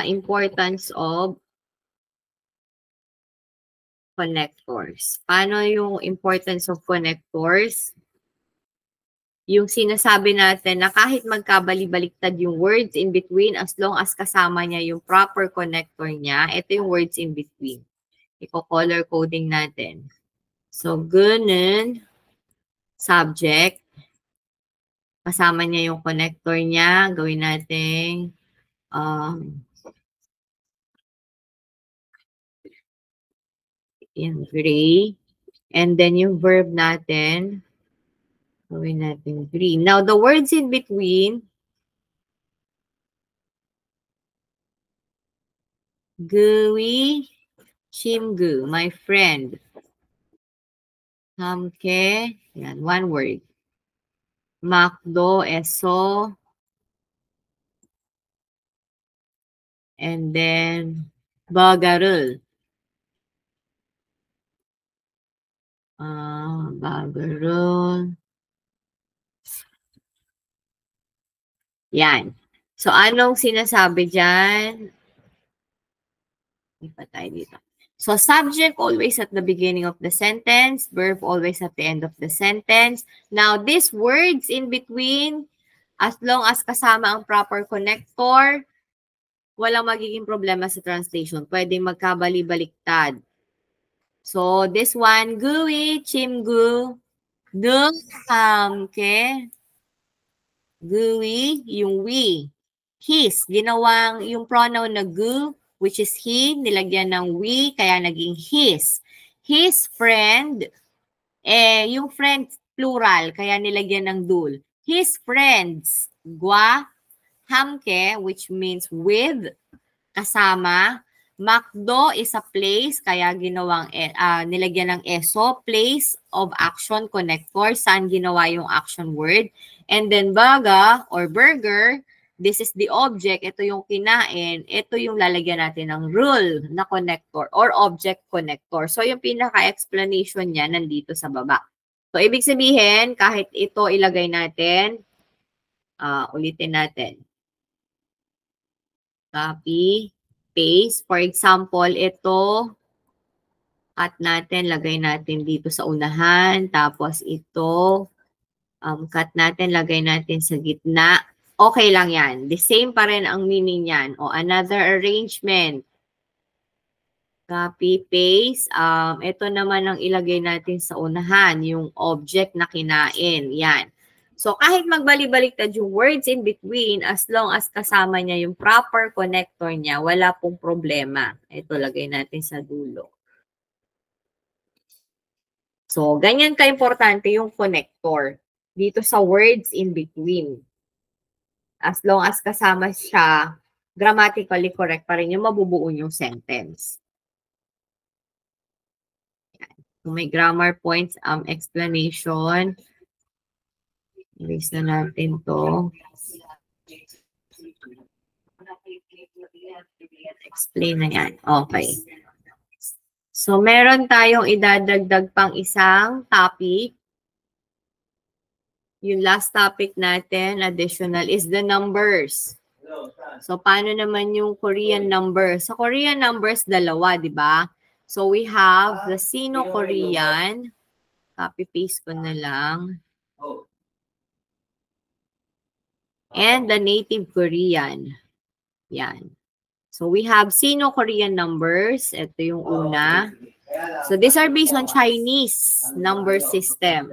A: Importance of connectors. Paano yung importance of connectors? Yung sinasabi natin na kahit magkabali-baliktad yung words in between, as long as kasama niya yung proper connector niya, ito yung words in between. Iko-color coding natin. So, ganun, subject, kasama niya yung connector niya, gawin natin, in gray. And then yung verb natin, gawin natin green. Now, the words in between, Gui, Chimgu, my friend. Hamke, yan, one word. Makdo, eso. And then, bagarul. Bagarul. Yan. So, anong sinasabi dyan? Ipa tayo dito. So, subject always at the beginning of the sentence, verb always at the end of the sentence. Now, these words in between, as long as kasama ang proper connector, walang magiging problema sa translation. Pwedeng magkabali-baliktad. So, this one, gui, chimgu, dung, hamke, gui, yung we. His, ginawang yung pronoun na gu, which is he, nilagyan ng we, kaya naging his. His friend, yung friend plural, kaya nilagyan ng dul. His friends, gwa, hamke, which means with, kasama. Makdo is a place, kaya ginawang, nilagyan ng eso, place of action connector, saan ginawa yung action word. And then baga or burger, this is the object, ito yung kinain, ito yung lalagyan natin ng rule na connector or object connector. So, yung pinaka-explanation niya nandito sa baba. So, ibig sabihin, kahit ito ilagay natin, ulitin natin. Copy, paste. For example, ito, cut natin, lagay natin dito sa unahan. Tapos ito, cut natin, lagay natin sa gitna. Okay lang yan. The same pa rin ang meaning yan. O another arrangement. Copy, paste. Ito naman ang ilagay natin sa unahan, yung object na kinain. Yan. So, kahit magbalik-baliktad yung words in between, as long as kasama niya yung proper connector niya, wala pong problema. Ito, lagay natin sa dulo. So, ganyan ka-importante yung connector dito sa words in between. As long as kasama siya, grammatically correct pa rin yung mabubuo yung sentence. Kung may grammar points, explanation. Erase na natin to. Explain na yan. Okay. So, meron tayong idadagdag pang isang topic. Yung last topic natin, additional, is the numbers. So, paano naman yung Korean numbers? Sa Korean numbers, dalawa, di ba? So, we have the Sino-Korean. Copy-paste ko na lang. And the native Korean. Yan. So, we have Sino-Korean numbers. Ito yung una. So, these are based on Chinese number system.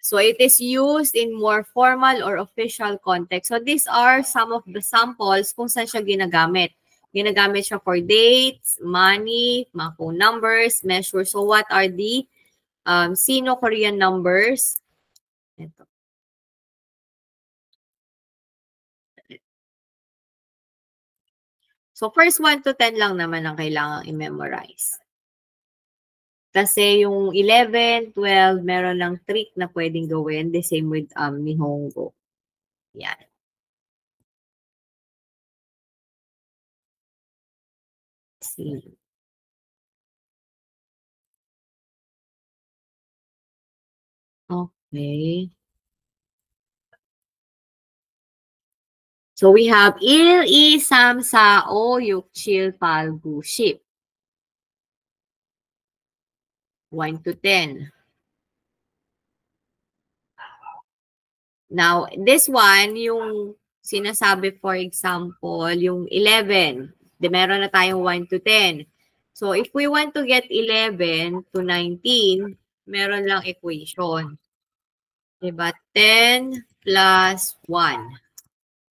A: So, it is used in more formal or official context. So, these are some of the samples kung saan siya ginagamit. Ginagamit siya for dates, money, mga phone numbers, measures. So, what are the Sino-Korean numbers? Ito. So, first 1 to 10 lang naman ang kailangang i-memorize. Kasi yung 11, 12, meron lang trick na pwedeng gawin. The same with Nihongo. Yan. See. Okay. So, we have Il, I, Sam, Sa, O, Yuk, Chil, Pal, Gu, Ship. 1 to 10. Now, this one, yung sinasabi, for example, yung 11. De, meron na tayong 1 to 10. So, if we want to get 11 to 19, meron lang equation. Diba? 10 plus 1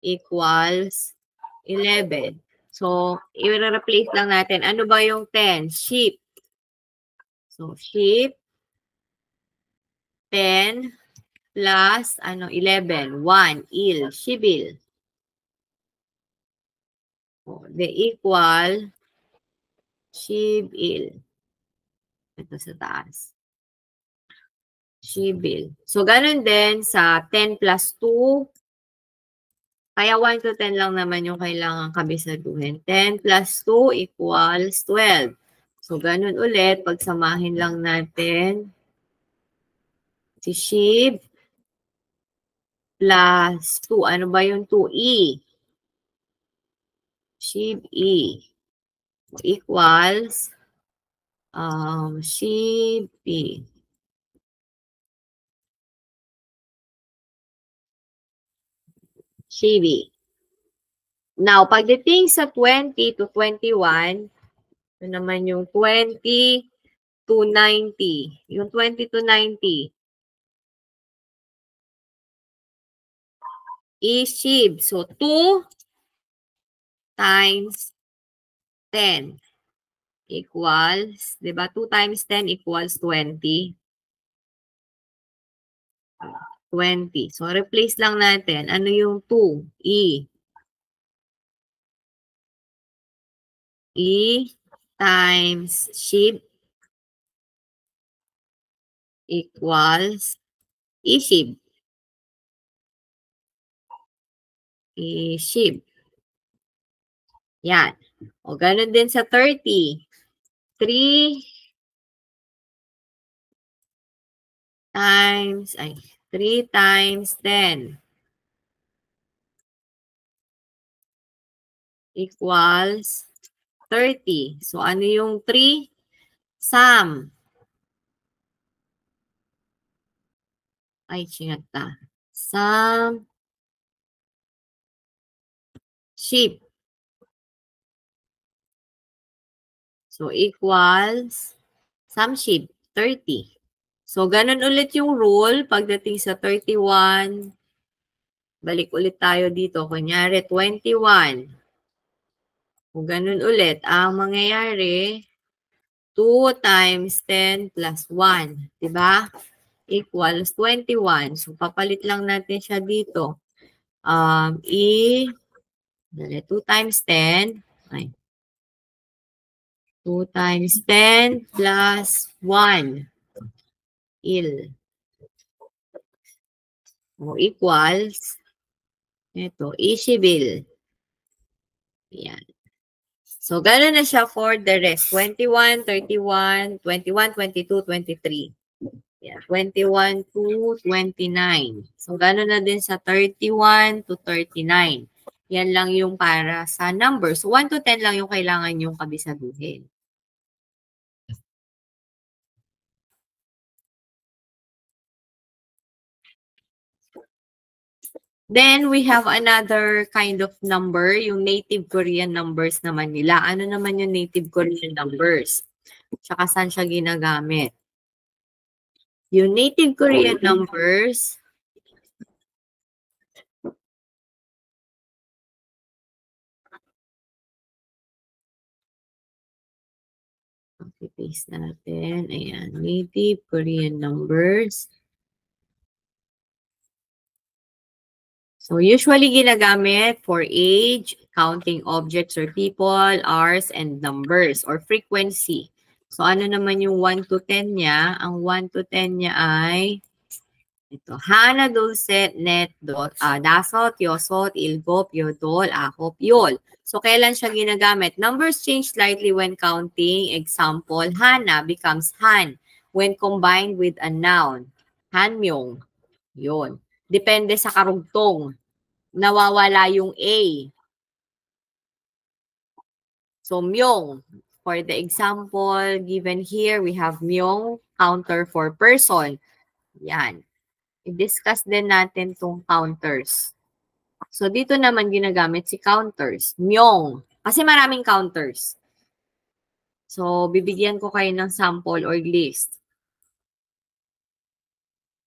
A: equals 11. So, i-replace lang natin. Ano ba yung 10? Sheep. So, sheep. 10 plus 11. 1. Il. Shibil. So, the equal shibil. Ito sa taas. Shibil. So, ganun din sa 10 plus 2. Kaya 1 to 10 lang naman yung kailangan kabisaduhin. 10 plus 2 equals 12. So, ganun ulit. Pagsamahin lang natin si Shib plus 2. Ano ba yung 2? Shib E equals Shib E. Shibi. Now, pagdating sa 20 to 21, ito naman yung 20 to 90. Yung 20 to 90. Ishib. So, 2 times 10 equals, di ba? 2 times 10 equals 20. 20. So, replace lang natin. Ano yung 2? E. E times shib equals ishib. Ishib. Yan. O, ganun din sa 30. 3 times 10 equals 30. So, ano yung 3? Sum. Ay, chinagta. Sum. Sheep. So, equals sum sheep, 30. So, ganun ulit yung rule. Pagdating sa 31, balik ulit tayo dito. Kunyari, 21. Kung ganun ulit, ang mangyayari, 2 times 10 plus 1. Diba? Equals 21. So, papalit lang natin siya dito. 2 times 10. Ay. 2 times 10 plus 1. Il. O equals, ito, Ishibil. Yan. So, gano'n na siya for the rest. 21, 31, 21, 22, 23. Yan. 21 to 29. So, gano'n na din sa 31 to 39. Yan lang yung para sa numbers. So, 1 to 10 lang yung kailangan yung kabisaduhin. Then, we have another kind of number, yung native Korean numbers naman nila. Ano naman yung native Korean numbers? Tsaka saan siya ginagamit? Yung native Korean numbers, copy-paste natin. Ayan, native Korean numbers. So, usually ginagamit for age, counting objects or people, hours, and numbers or frequency. So, ano naman yung 1 to 10 niya? Ang 1 to 10 niya ay ito. Hana, dulce, net, dasot, yosot, ilgop, yodol, akop, yol. So, kailan siya ginagamit? Numbers change slightly when counting. Example, Hana becomes Han when combined with a noun. Hanmyong. Yun. Depende sa karugtong. Nawawala yung A. So, myong. For the example given here, we have myong, counter for person. Yan. I-discuss din natin tong counters. So, dito naman ginagamit si counters. Myong. Kasi maraming counters. So, bibigyan ko kayo ng sample or list.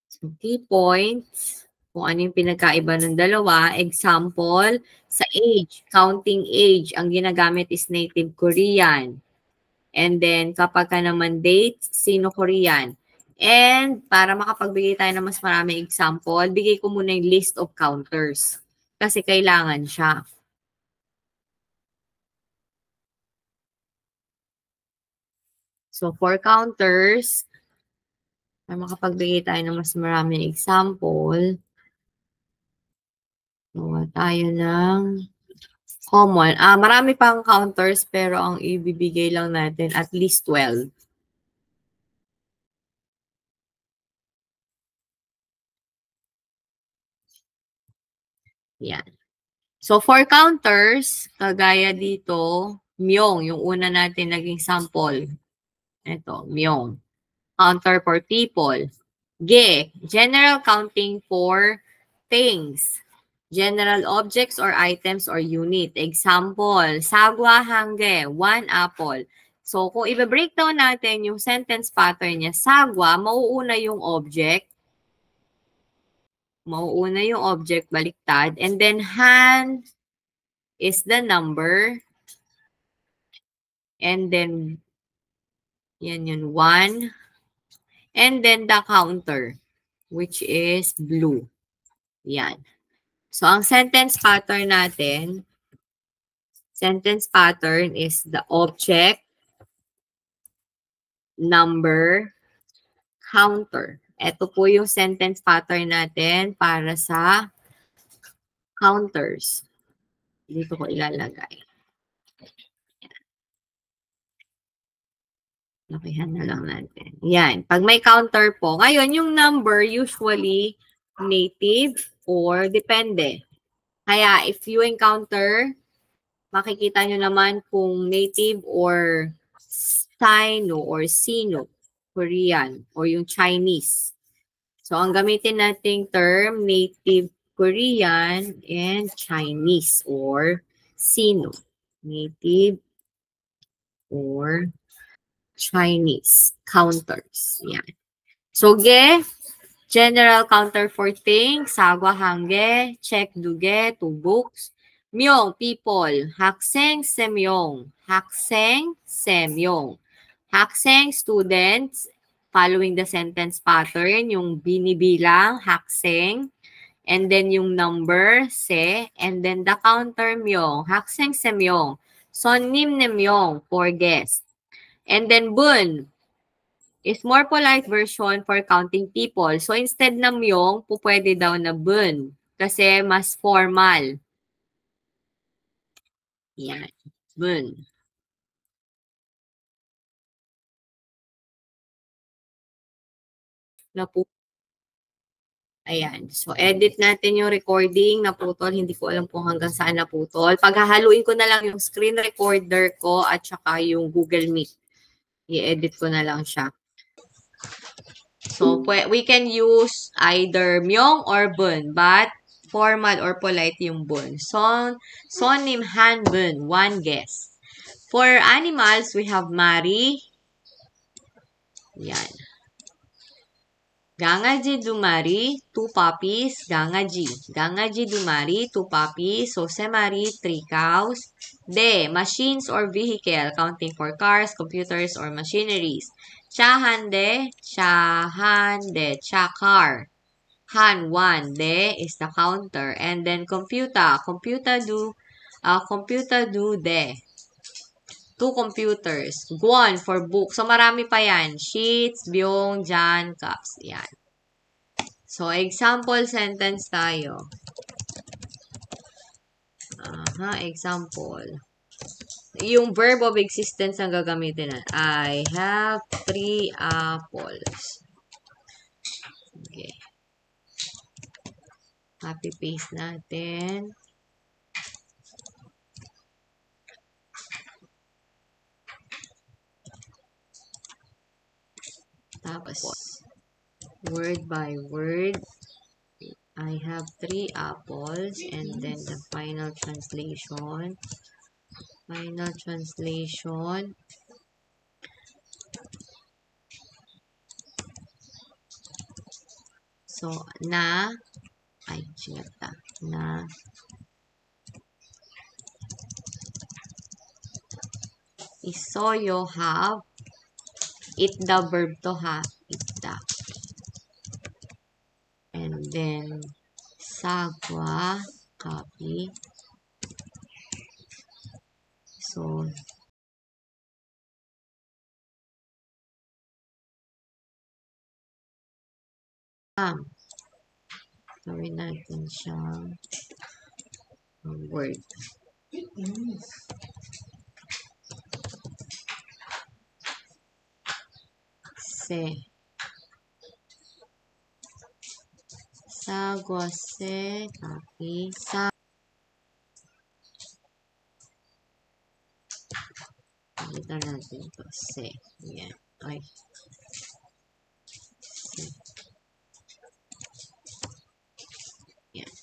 A: So, key points. Kung ano yung pinagkaiba ng dalawa. Example, sa age. Counting age. Ang ginagamit is native Korean. And then, kapag ka naman date, Sino-Korean. And para makapagbigay tayo ng mas maraming example, bigay ko muna yung list of counters. Kasi kailangan siya. So, for counters, para makapagbigay tayo ng mas maraming example, gawa tayo ng common. Marami pang counters pero ang ibibigay lang natin at least 12. Yan. So, for counters, kagaya dito, myong, yung una natin naging sample. Ito, myong. Counter for people. Ge, general counting for things. General objects or items or unit. Example, sagwa hangge, 1 apple. So, kung i-breakdown natin yung sentence pattern niya, sagwa, mauuna yung object. Mauuna yung object, baliktad. And then, han is the number. And then, yan yun, 1. And then, the counter, which is blue. Yan. So, ang sentence pattern natin, sentence pattern is the object, number, counter. Ito po yung sentence pattern natin para sa counters. Dito ko ilalagay. Lakihan na lang natin. Yan. Pag may counter po, ngayon yung number usually native or depende. Kaya if you encounter, makikita nyo naman kung native or Sino or Sino, Korean, or yung Chinese. So, ang gamitin nating term, native Korean and Chinese or Sino. Native or Chinese counters. Yan. So, general counter for things, sagwa hangge, check duge, two books. Myong, people. Hakseng, semyong. Hakseng, semyong. Hakseng, students. Following the sentence pattern, yung binibilang, hakseng. And then yung number, se. And then the counter, myong. Hakseng, semyong. Sonnim, nemyong, for guest. And then bun is more polite version for counting people. So instead na myong, pwede daw na bun. Kasi mas formal. Yan. Bun. Ayan. So, edit natin yung recording. Naputol. Hindi ko alam kung hanggang saan naputol. Paghahaluin ko na lang yung screen recorder ko at saka yung Google Meet. I-edit ko na lang siya. So, we can use either myong or bun. But, formal or polite yung bun. Sonim han bun. One guess. For animals, we have Mari. Yan. Gangaji dumari, 2 puppies, gangaji. Gangaji dumari, 2 puppies, so semari, 3 cows. De, machines or vehicle, counting for cars, computers, or machineries. Chahande, chahande, chakar. Han, 1, de is the counter. And then computer do de. 2 computers. Guan for book. So, marami pa yan. Sheets, byong, jan, cups. Yan. So, example sentence tayo. Example. Yung verb of existence ang gagamitin na. I have 3 apples. Okay. Copy-paste natin. Tapos, word by word, I have 3 apples, and then the final translation. So, na isoyo have, it the verb to ha, it the. And then, sagwa, copy. So, gawin natin siyang word. Se. Sagwa se, copy. Palitan natin ito. Se. Yan. Ay. Se. Yan.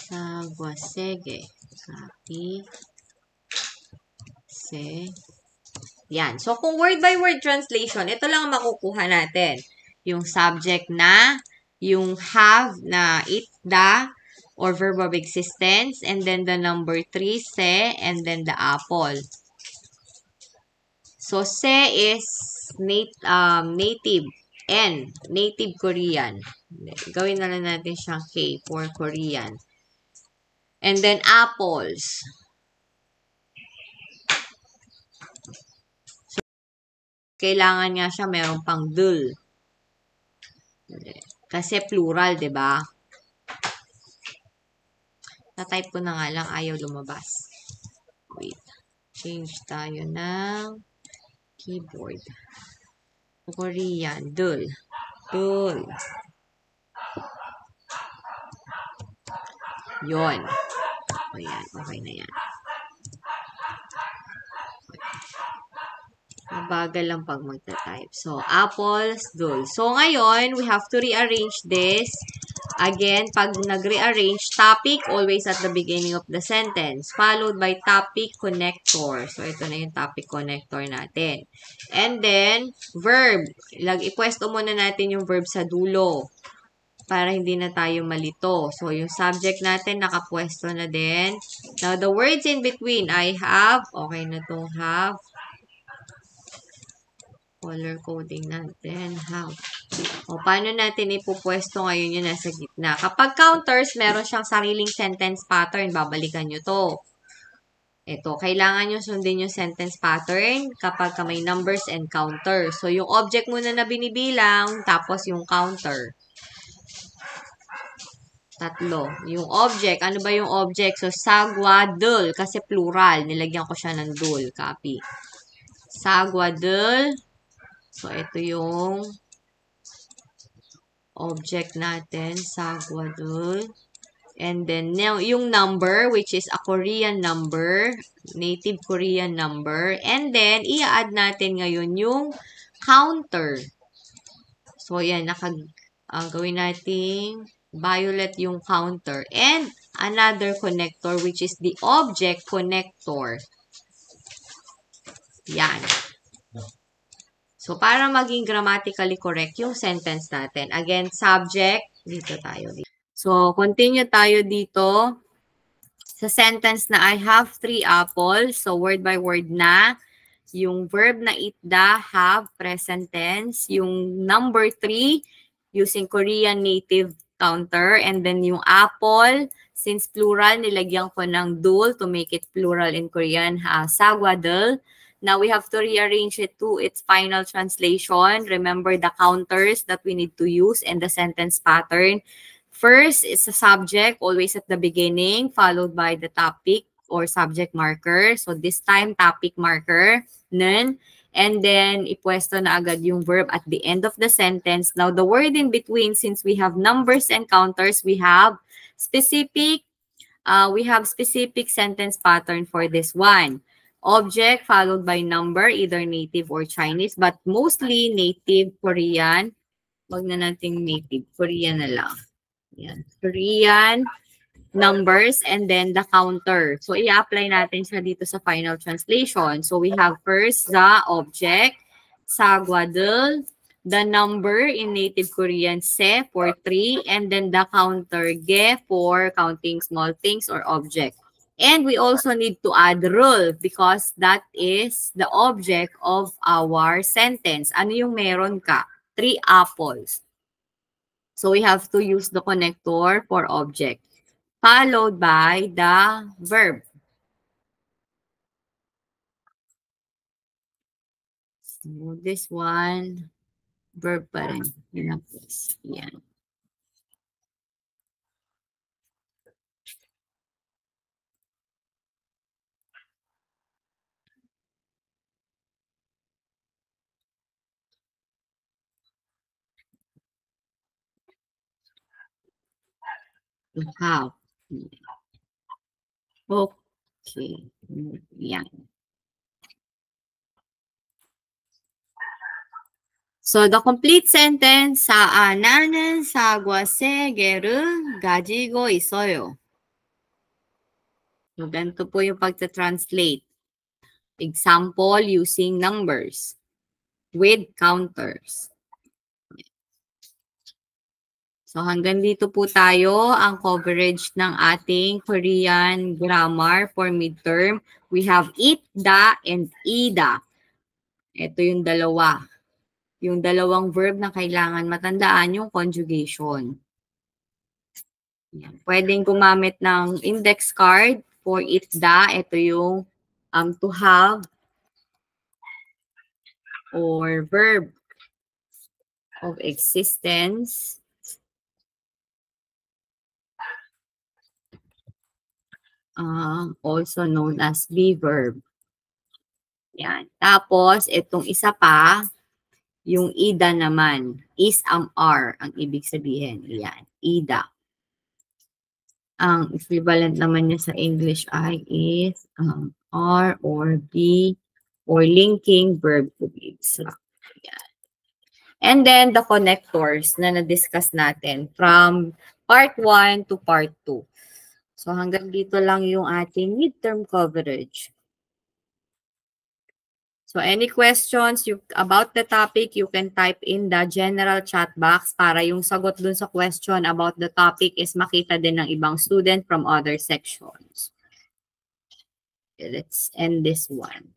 A: Sagwa sege. Copy. Se. Yan. So, kung word by word translation, ito lang ang makukuha natin. Yung subject na, yung have na it, the, or verb of existence, and then the number 3, se, and then the apple. So, se is native, N, native Korean. Gawin na lang natin siyang K for Korean. And then, apples. So, kailangan nga siya mayroon pang dul. Kasi plural, di ba? Na-type ko na nga lang, ayaw lumabas. Wait. Change tayo ng keyboard. Korean. Dul. Dul. Yon. Ayan. Okay na yan. Mabagal lang pag magta-type. So, apples, dul. So, ngayon, we have to rearrange this. Again, pag nag-rearrange, topic always at the beginning of the sentence, followed by topic connector. So, ito na yung topic connector natin. And then, verb. Ipwesto muna natin yung verb sa dulo para hindi na tayo malito. So, yung subject natin nakapwesto na din. Now, the words in between, I have, okay na itong have. Color coding natin, have. O, paano natin ipupwesto ngayon yun nasa gitna? Kapag counters, meron siyang sariling sentence pattern. Babalikan nyo to. Ito, kailangan nyo sundin yung sentence pattern kapag may numbers and counter. So, yung object muna na binibilang, tapos yung counter. Tatlo. Yung object, ano ba yung object? So, sagwadul, kasi plural. Nilagyan ko siya ng dul. Copy. Sagwadul. So, ito yung object natin. Sagwadul. And then, yung number, which is a Korean number, native Korean number. And then, i-add natin ngayon yung counter. So, yan, gawin natin violet yung counter. And another connector, which is the object connector. Yan. So, para maging grammatically correct yung sentence natin. Again, subject, dito tayo. So, continue tayo dito sa sentence na I have 3 apples. So, word by word na. Yung verb na eat the, have, present tense. Yung number 3, using Korean native counter. And then yung apple, since plural, nilagyan ko ng dul to make it plural in Korean, sagwadul. Now, we have to rearrange it to its final translation. Remember the counters that we need to use and the sentence pattern. First is the subject, always at the beginning, followed by the topic or subject marker. So this time, topic marker, nun. And then, ipwesto na agad yung verb at the end of the sentence. Now, the word in between, since we have numbers and counters, we have specific sentence pattern for this one. Object followed by number, either native or Chinese, but mostly native Korean. Wag na nating native, Korean na lang. Yan. Korean numbers and then the counter. So, i-apply natin siya dito sa final translation. So, we have first the object, sagwadul, the number in native Korean, se for 3, and then the counter, ge for counting small things or object. And we also need to add rule because that is the object of our sentence. Ano yung meron ka? 3 apples. So, we have to use the connector for object, followed by the verb. So, this one, verb pa rin. Yan. To have. Okay. Yan. So, the complete sentence, 나는 사과 3개를 가지고 있어요. So, ganito po yung pagta-translate. Example, using numbers with counters. So, hanggang dito po tayo ang coverage ng ating Korean grammar for midterm. We have eat, da, and ida. Ito yung dalawa. Yung dalawang verb na kailangan matandaan yung conjugation. Yan. Pwedeng gumamit ng index card for eat, da. Ito yung to have or verb of existence. Also known as be verb. Yan. Tapos, itong isa pa, yung ida naman, is are, ang ibig sabihin. Yan, ida. Ang equivalent naman niya sa English ay is are or be or linking verb to be. So, yan. And then, the connectors na na-discuss natin from part 1 to part 2. So, hanggang dito lang yung ating midterm coverage. So, any questions about the topic, you can type in the general chat box para yung sagot dun sa question about the topic is makita din ng ibang student from other sections. Okay, let's end this one.